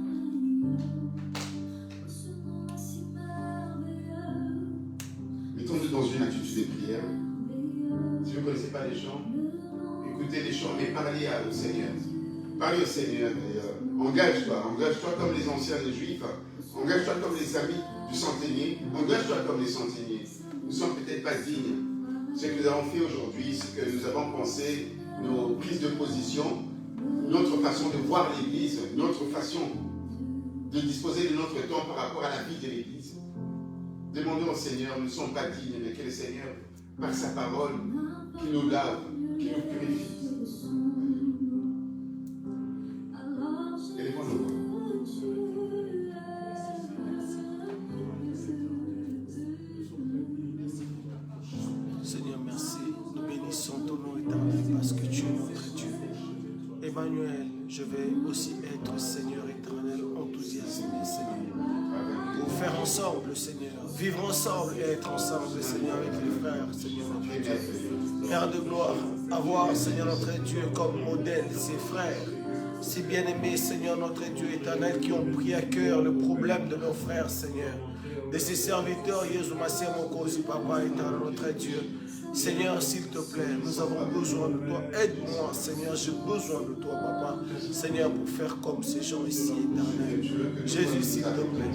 Mettons-nous dans une attitude de prière. Si vous ne connaissez pas les chants, écoutez les chants, mais parlez au Seigneur. Parlez au Seigneur d'ailleurs. Engage-toi comme les anciens des Juifs. Engage-toi comme les amis du centenier. Engage-toi comme les centeniers. Nous ne sommes peut-être pas dignes. Ce que nous avons fait aujourd'hui, c'est que nous avons pensé nos prises de position, notre façon de voir l'Église, notre façon de disposer de notre temps par rapport à la vie de l'Église. Demandons au Seigneur, nous ne sommes pas dignes, mais que le Seigneur, par sa parole, qui nous lave, qui nous purifie. Élevons nos voix. Seigneur, merci. Nous bénissons ton nom éternel parce que tu es notre Dieu. Emmanuel, je vais aussi être, Seigneur éternel, enthousiasmé, Seigneur, pour faire ensemble, Seigneur, vivre ensemble et être ensemble, Seigneur, avec les frères, Seigneur, notre Dieu. Père de gloire, avoir, Seigneur, notre Dieu, comme modèle, ses frères, ces bien-aimés, Seigneur, notre Dieu éternel, qui ont pris à cœur le problème de nos frères, Seigneur, de ces serviteurs, Jésus, Massia, Mokosi, Papa, éternel, notre Dieu. Seigneur, s'il te plaît, nous avons besoin de toi. Aide-moi, Seigneur, j'ai besoin de toi, Papa. Seigneur, pour faire comme ces gens ici, éternel. Jésus, s'il te plaît.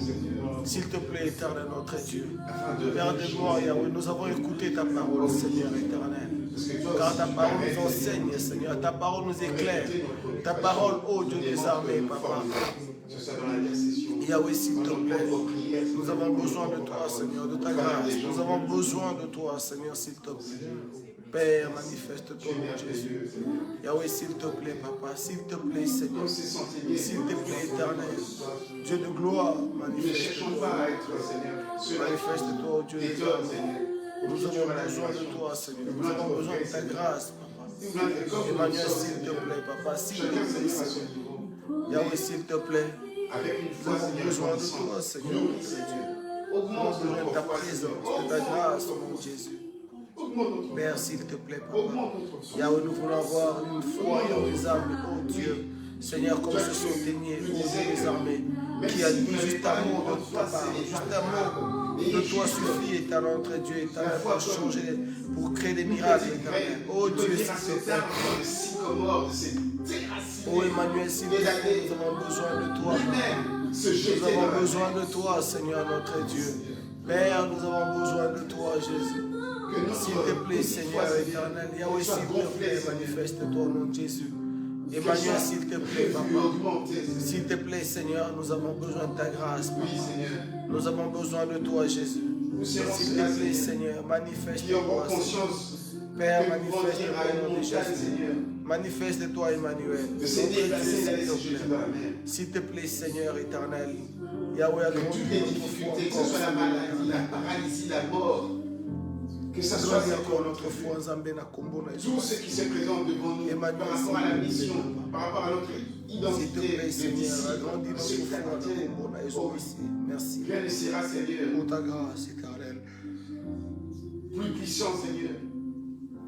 S'il te plaît, éternel, notre Dieu. Père de gloire, Yahweh, nous avons écouté ta parole, Seigneur, éternel. Car ta parole nous enseigne, Seigneur. Ta parole nous éclaire. Ta parole, ô Dieu des armées, Papa. Yahweh, s'il te plaît, nous avons besoin de toi, Seigneur, de ta grâce. Nous avons besoin de toi, Seigneur, s'il te plaît. Père, manifeste-toi, Jésus. Yahweh, s'il te plaît, Papa, s'il te plaît, Seigneur. S'il te plaît, éternel. Dieu de gloire, manifeste-toi. Manifeste-toi, Dieu éternel. Nous avons besoin de toi, Seigneur. Nous avons besoin de ta grâce, Papa. Emmanuel, s'il te plaît, Papa, s'il te plaît, Seigneur. Yahweh, s'il te plaît. Nous avons besoin de toi, Seigneur, notre Dieu. Nous avons besoin de ta présence, de ta grâce, mon Jésus. Père, s'il te plaît, Papa. Yahweh, nous voulons avoir une foi dans les armées, oh Dieu. Seigneur, comme ce centenier, oh Dieu des armées, qui a dit juste un mot de ta part, juste un mot de toi suffit, éternel, notre Dieu, éternel, pour changer, pour créer des miracles, éternel. Oh Dieu, s'il te plaît. Oh Emmanuel, s'il te plaît, nous avons besoin de toi. Nous avons besoin de toi, Seigneur, notre Dieu. Père, nous avons besoin de toi, Jésus. S'il te plaît, Seigneur éternel, Yahweh, s'il te plaît, manifeste-toi au nom de Jésus. Emmanuel, s'il te plaît, Papa. S'il te plaît, Seigneur, nous avons besoin de ta grâce, Papa. Nous avons besoin de toi, Jésus. S'il te plaît, Seigneur, manifeste-toi. Père, manifeste-toi au nom de Jésus. Manifeste-toi, Emmanuel. S'il te plaît, Seigneur éternel. Yahweh, que toutes les difficultés, que ce soit la maladie, la paralysie, la mort, que ce soit notre foi, tout ce qui se présente devant nous par rapport à la mission, par rapport à notre identité de disciple, merci. Viens laissera, Seigneur, pour ta grâce éternelle. Plus puissant, Seigneur.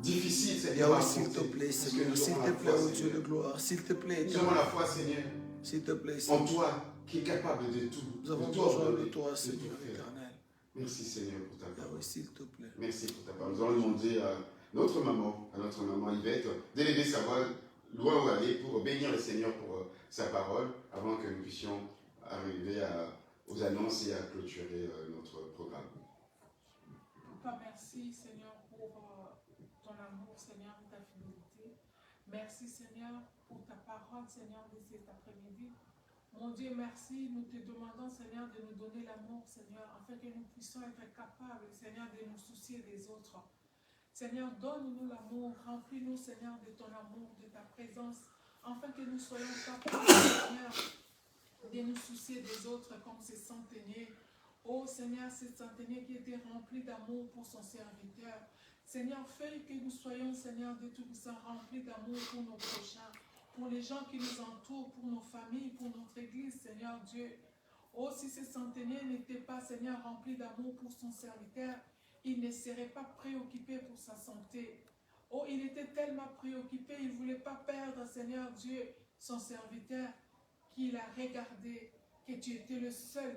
Difficile, Seigneur. Yahweh, s'il te plaît, Seigneur. S'il te plaît, ô Dieu de gloire. S'il te plaît, nous avons la foi, Seigneur. S'il te plaît, en toi, qui est capable de tout. Nous avons besoin de toi, Seigneur éternel. Merci, Seigneur, pour ta parole. Yahweh, s'il te plaît. Merci pour ta parole. Nous allons demander à notre maman Yvette, d'élever sa voix loin où aller pour bénir le Seigneur pour sa parole, avant que nous puissions arriver aux annonces et à clôturer notre programme. Papa, merci, Seigneur, pour ton amour, Seigneur, et ta fidélité. Merci, Seigneur, pour ta parole, Seigneur, de cet après-midi. Mon Dieu, merci. Nous te demandons, Seigneur, de nous donner l'amour, Seigneur, afin que nous puissions être capables, Seigneur, de nous soucier des autres. Seigneur, donne-nous l'amour. Remplis-nous, Seigneur, de ton amour, de ta présence, afin que nous soyons capables, Seigneur, de nous soucier des autres comme ces centeniers. Oh Seigneur, ce centenier qui était rempli d'amour pour son serviteur. Seigneur, fais que nous soyons, Seigneur, de Tout-Puissant, remplis d'amour pour nos prochains, pour les gens qui nous entourent, pour nos familles, pour notre Église, Seigneur Dieu. Oh, si ce centenier n'était pas, Seigneur, rempli d'amour pour son serviteur, il ne serait pas préoccupé pour sa santé. Oh, il était tellement préoccupé, il ne voulait pas perdre, Seigneur Dieu, son serviteur, qu'il a regardé que tu étais le seul,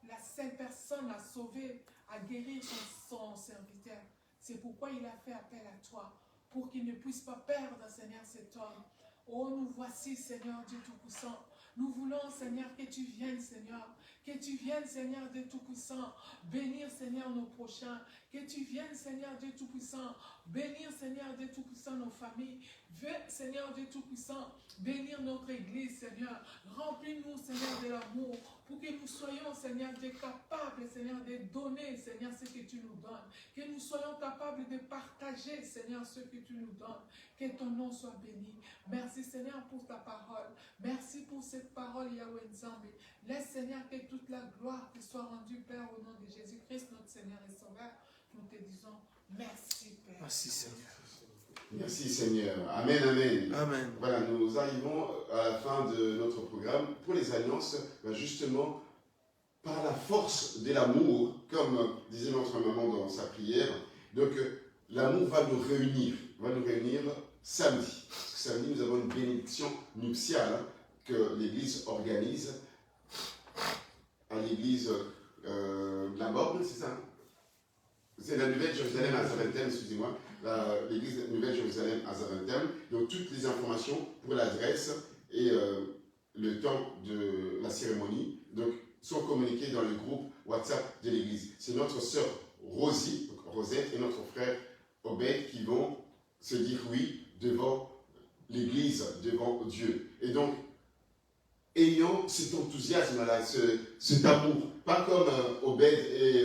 la seule personne à sauver, à guérir son serviteur. C'est pourquoi il a fait appel à toi, pour qu'il ne puisse pas perdre, Seigneur, cet homme. Oh, nous voici, Seigneur Dieu Tout-Puissant. Nous voulons, Seigneur, que tu viennes, Seigneur. Que tu viennes, Seigneur Dieu Tout-Puissant, bénir, Seigneur, nos prochains. Que tu viennes, Seigneur Dieu Tout-Puissant, bénir, Seigneur Dieu Tout-Puissant, nos familles. Viens, Seigneur Dieu Tout-Puissant, bénir notre Église, Seigneur. Remplis-nous, Seigneur, de l'amour, pour que nous soyons, Seigneur Dieu, capables, Seigneur, de donner, Seigneur, ce que tu nous donnes. Que nous soyons capables de partager, Seigneur, ce que tu nous donnes. Que ton nom soit béni. Merci, Seigneur, pour ta parole. Merci pour cette parole, Yahweh Nzambe. Laisse, Seigneur, que toute la gloire te soit rendue, Père, au nom de Jésus-Christ, notre Seigneur et Sauveur. Nous te disons merci, Père. Merci, Seigneur. Merci Seigneur. Amen, amen. Amen. Voilà, nous arrivons à la fin de notre programme. Pour les alliances, justement, par la force de l'amour, comme disait notre maman dans sa prière, donc l'amour va nous réunir samedi. Parce que samedi, nous avons une bénédiction nuptiale que l'Église organise à l'Église la Morne, c'est ça? C'est la Nouvelle-Jérusalem à Zaventem, excusez-moi, l'église Nouvelle-Jérusalem à Zaventem. Donc toutes les informations pour l'adresse et le temps de la cérémonie sont communiquées dans le groupe WhatsApp de l'église. C'est notre sœur Rosie, Rosette, et notre frère Obed qui vont se dire oui devant l'église, devant Dieu. Et donc, ayant cet enthousiasme-là, cet amour, pas comme Obed et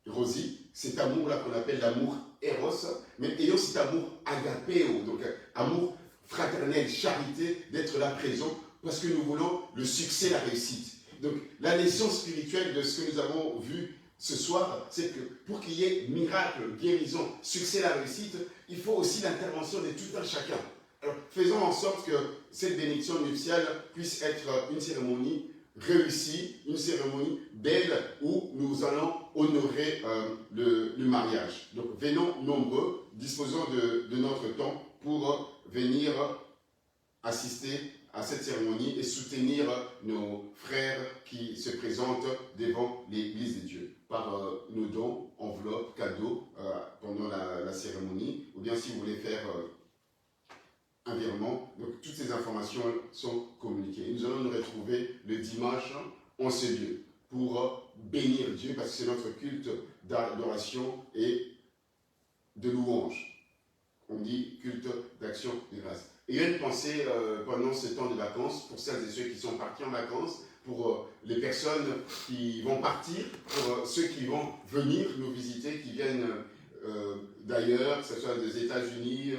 Rosie, cet amour-là qu'on appelle l'amour Eros, mais ayant cet amour agapéo, donc amour fraternel, charité, d'être là présent, parce que nous voulons le succès, la réussite. Donc la leçon spirituelle de ce que nous avons vu ce soir, c'est que pour qu'il y ait miracle, guérison, succès, la réussite, il faut aussi l'intervention de tout un chacun. Alors faisons en sorte que cette bénédiction nuptiale puisse être une cérémonie réussie, une cérémonie belle où nous allons honorer le mariage. Donc venons nombreux, disposons de notre temps pour venir assister à cette cérémonie et soutenir nos frères qui se présentent devant l'Église de Dieu par nos dons, enveloppes, cadeaux pendant la cérémonie, ou bien si vous voulez faire un virement. Donc toutes ces informations sont communiquées. Nous allons nous retrouver le dimanche en ce lieu pour bénir Dieu, parce que c'est notre culte d'adoration et de louange. On dit culte d'action de grâce. Et il y a une pensée pendant ce temps de vacances, pour celles et ceux qui sont partis en vacances, pour les personnes qui vont partir, pour ceux qui vont venir nous visiter, qui viennent d'ailleurs, que ce soit des États-Unis,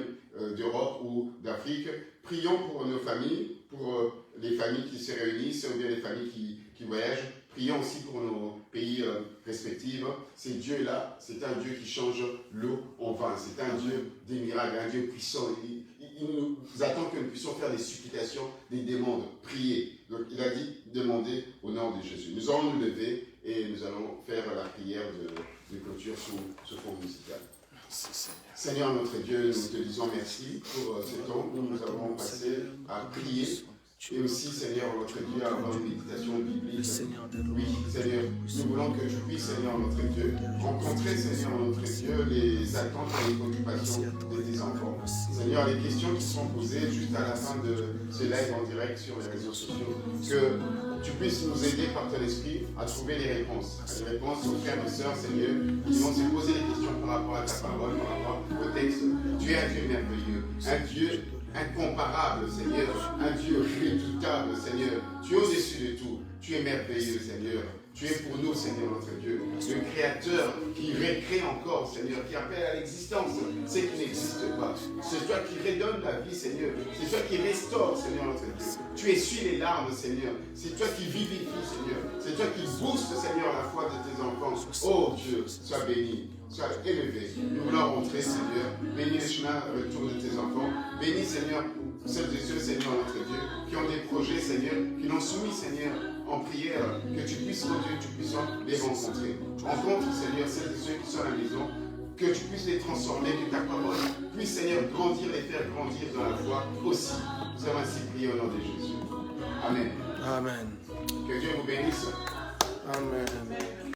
d'Europe ou d'Afrique. Prions pour nos familles, pour les familles qui se réunissent, ou bien les familles qui voyagent. Prions aussi pour nos pays respectifs. C'est Dieu-là, c'est un Dieu qui change l'eau en vin. C'est un Dieu des miracles, un Dieu puissant. Il nous attend que nous puissions faire des supplications, des demandes, prier. Donc il a dit, demandez au nom de Jésus. Nous allons nous lever et nous allons faire la prière de clôture sous ce fond musical. Merci, Seigneur notre Dieu, nous te disons merci pour ce temps où nous avons passé à prier. Et aussi, Seigneur, notre Dieu, à avoir une méditation biblique. Oui, Seigneur, nous voulons que tu puisses, Seigneur, notre Dieu, rencontrer, Seigneur, notre Dieu, les attentes et les préoccupations de tes enfants. Seigneur, les questions qui seront posées juste à la fin de ce live en direct sur les réseaux sociaux, que tu puisses nous aider par ton esprit à trouver les réponses. Les réponses aux frères et sœurs, Seigneur, qui vont se poser des questions par rapport à ta parole, par rapport au texte. Tu es un Dieu merveilleux, un Dieu incomparable, Seigneur, un Dieu redoutable, Seigneur. Tu es au-dessus de tout. Tu es merveilleux, Seigneur. Tu es pour nous, Seigneur, notre Dieu, le Créateur qui recrée encore, Seigneur, qui appelle à l'existence ce qui n'existe pas. C'est toi qui redonne la vie, Seigneur. C'est toi qui restaure, Seigneur, notre Dieu. Tu essuies les larmes, Seigneur. C'est toi qui vivifie, Seigneur. C'est toi qui booste, Seigneur, la foi de tes enfants. Oh Dieu, sois béni. soient élevés. Nous voulons rentrer, Seigneur. Bénis le chemin retour de tes enfants. Bénis, Seigneur, celles et ceux, Seigneur, notre Dieu, qui ont des projets, Seigneur, qui l'ont soumis, Seigneur, en prière, que tu puisses, mon Dieu, tu puisses les rencontrer. Rencontre, Seigneur, celles et ceux qui sont à la maison, que tu puisses les transformer, que ta parole puisse, Seigneur, grandir et faire grandir dans la foi aussi. Nous avons ainsi prié au nom de Jésus. Amen. Amen. Que Dieu vous bénisse. Amen.